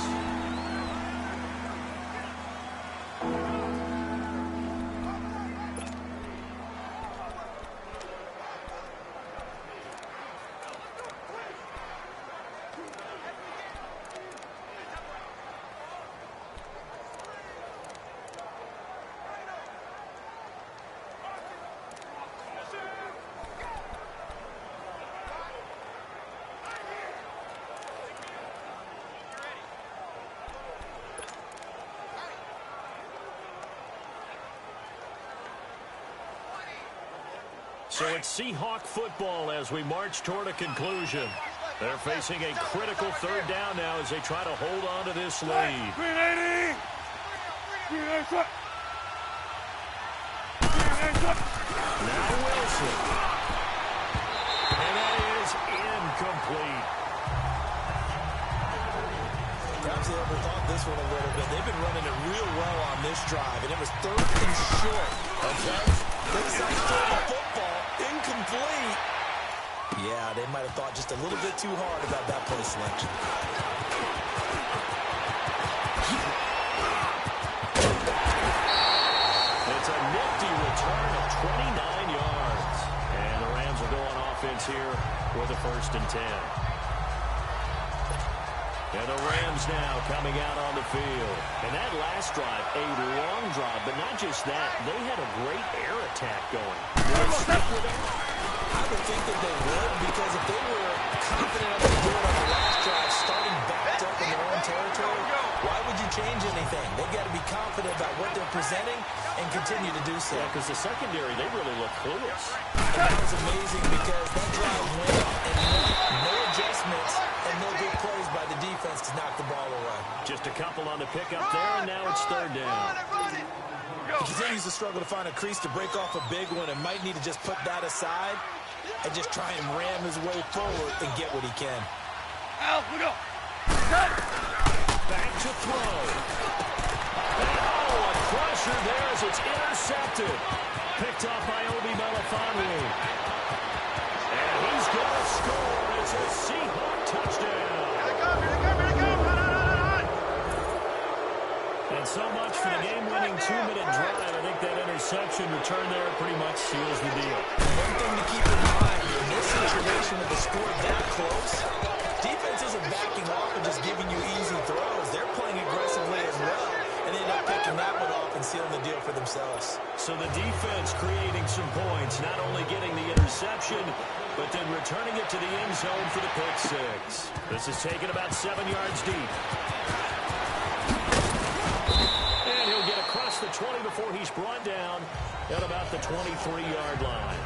So it's Seahawk football as we march toward a conclusion. They're facing a critical 3rd down now as they try to hold on to this lead. 380! Now Wilson. And that is incomplete. Perhaps they overthought this one a little bit. They've been running it real well on this drive, and it was 3rd and short. Okay? They decided to throw the football. Incomplete. Yeah, they might have thought just a little bit too hard about that play selection. It's a nifty return of 29 yards. And the Rams will go on offense here with a 1st and 10. And the Rams now coming out on the field. And that last drive, a long drive, but not just that. They had a great air attack going. Will they stick with it? I would think that they would, because if they were confident enough to do it on the last drive, starting backed up in their own territory, why would you change anything? They've got to be confident about what they're presenting and continue to do so. Yeah, because the secondary, they really look clueless. And that was amazing because that drive went and no adjustments and no good plays by the defense to knock the ball away. Just a couple on the pickup there, and now it's 3rd down. He continues to struggle to find a crease to break off a big one and might need to just put that aside and just try and ram his way forward and get what he can. Back to throw. Oh, a crusher there as it's intercepted. Picked off by Obi Melifonwu. And he's going to score. It's a Seahawk touchdown. And so much for the game-winning 2-minute drive. I think that interception return there pretty much seals the deal. One thing to keep in mind, in this situation with the score that close, defense isn't backing off and just giving you easy throws. They're playing aggressively as well, and they end up picking that one off and sealing the deal for themselves. So the defense creating some points, not only getting the interception, but then returning it to the end zone for the pick six. This is taken about 7 yards deep. And he'll get across the 20 before he's brought down at about the 23-yard line.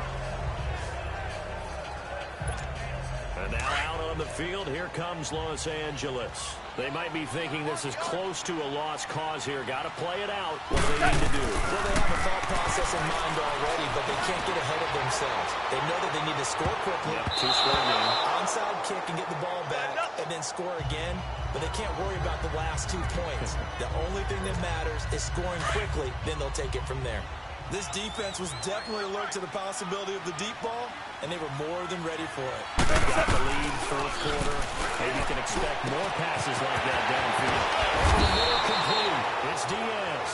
And now out on the field, here comes Los Angeles. They might be thinking this is close to a lost cause here. Got to play it out. What do they need to do? Well, they have a thought process in mind already, but they can't get ahead of themselves. They know that they need to score quickly. Yep, 2-score game. Onside kick and get the ball back, and then score again. But they can't worry about the last 2 points. The only thing that matters is scoring quickly, then they'll take it from there. This defense was definitely alert to the possibility of the deep ball, and they were more than ready for it. Got the lead, 4th quarter. Maybe you can expect more passes like that downfield. Over the middle, complete. It's Diaz.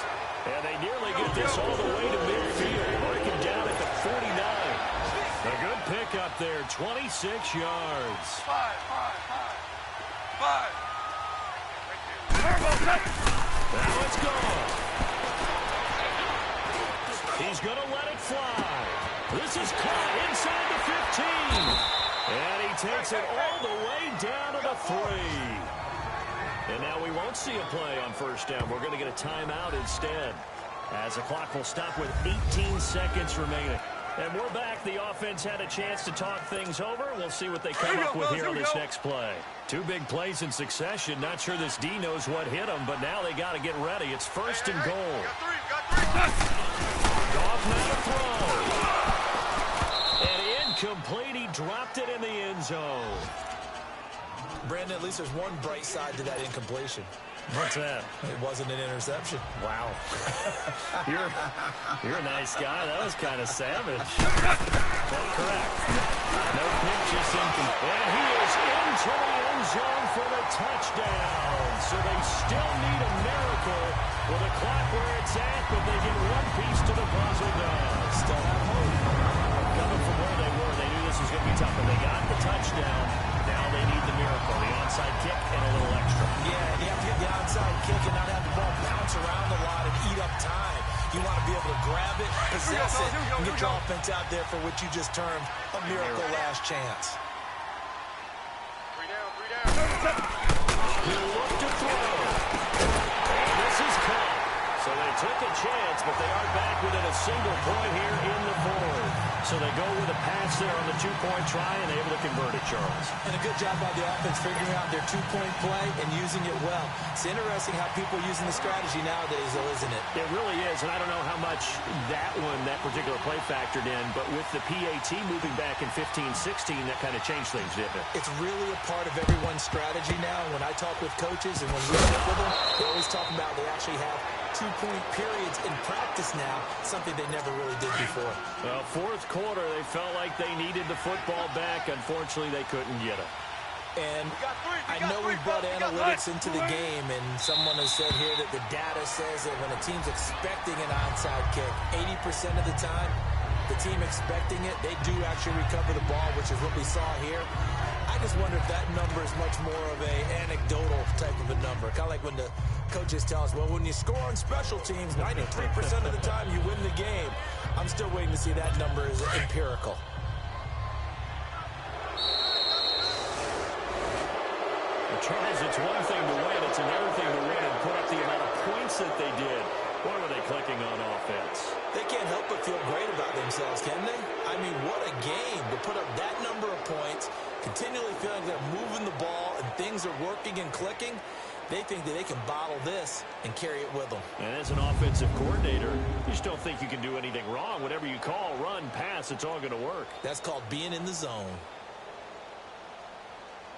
And they nearly get this all the way to midfield. Breaking down at the 49. A good pickup there, 26 yards. Five. Now it's gone. He's going to let it fly. This is caught inside the 15. And he takes it all the way down to the 3. And now we won't see a play on 1st down. We're going to get a timeout instead, as the clock will stop with 18 seconds remaining. And we're back. The offense had a chance to talk things over. We'll see what they come up with here on this next play. 2 big plays in succession. Not sure this D knows what hit them, but now they got to get ready. It's 1st and goal. Goff now to throw. And incomplete. He dropped it in the end zone. Brandon, at least there's one bright side to that incompletion. What's that? It wasn't an interception. Wow. You're a nice guy. That was kind of savage. That's correct. No pitch, just incomplete. And he is into the end zone for the touchdown. So they still need a miracle with a clock where it's at, but they get one piece to the puzzle done. Still have hope. Coming from where they were, they knew this was going to be tough, but they got the touchdown. Now they need the miracle, the onside kick and a little extra. Yeah, you have to get the onside kick and not have the ball bounce around a lot and eat up time. You want to be able to grab it, possess it, and get your offense out there for what you just termed a miracle last chance. 3 down. He'll look to throw. And this is caught. So they They took a chance, but they are back within a single point here in the fourth. So they go with a pass there on the two-point try and able to convert it, Charles. And a good job by the offense figuring out their two-point play and using it well. It's interesting how people are using the strategy nowadays, though, isn't it? It really is, and I don't know how much that particular play factored in, but with the PAT moving back in 15-16, that kind of changed things, didn't it? It's really a part of everyone's strategy now. When I talk with coaches and when we work with them, they always talk about they actually have two-point periods in practice now, something they never really did before. Well, fourth quarter, they felt like they needed the football back. Unfortunately, they couldn't get it. And I know we brought analytics into the game, and someone has said here that the data says that when a team's expecting an onside kick, 80% of the time, the team expecting it, they do actually recover the ball, which is what we saw here. I just wonder if that number is much more of an anecdotal type of a number. Kind of like when the coaches tell us, well, when you score on special teams, 93% of the time you win the game. I'm still waiting to see that number is empirical. Charles, it's one thing to win. It's another thing to win and put up the amount of points that they did. What were they clicking on offense? They can't help but feel great about themselves, can they? I mean, what a game to put up that number of points, continually feeling they're moving the ball and things are working and clicking. They think that they can bottle this and carry it with them. And as an offensive coordinator, you just don't think you can do anything wrong. Whatever you call, run, pass, it's all going to work. That's called being in the zone.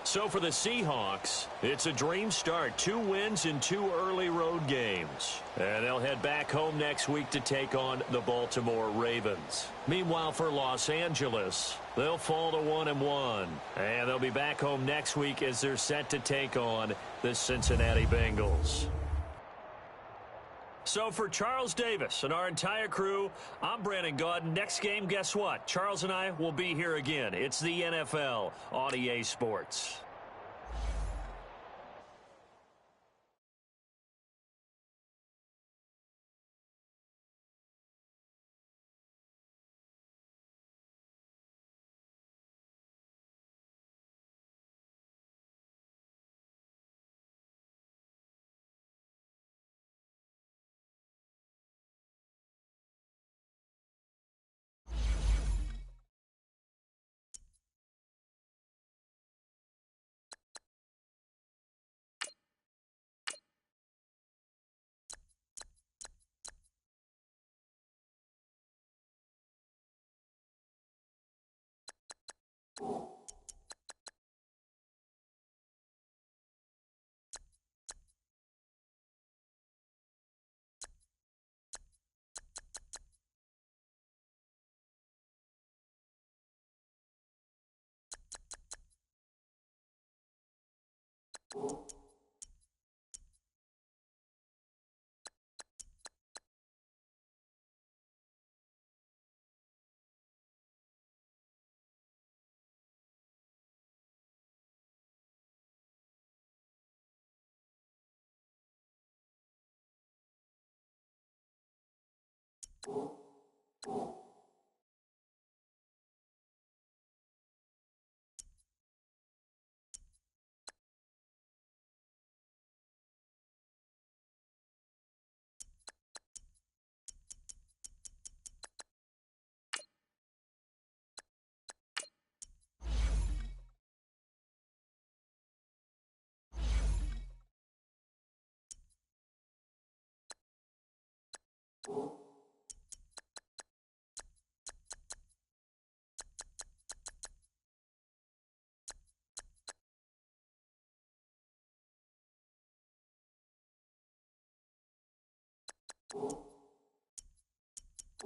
So for the Seahawks, it's a dream start. 2 wins in 2 early road games. And they'll head back home next week to take on the Baltimore Ravens. Meanwhile, for Los Angeles, they'll fall to 1-1. And they'll be back home next week as they're set to take on the Cincinnati Bengals. So for Charles Davis and our entire crew, I'm Brandon Gaudin. Next game, guess what? Charles and I will be here again. It's the NFL on EA Sports.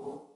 You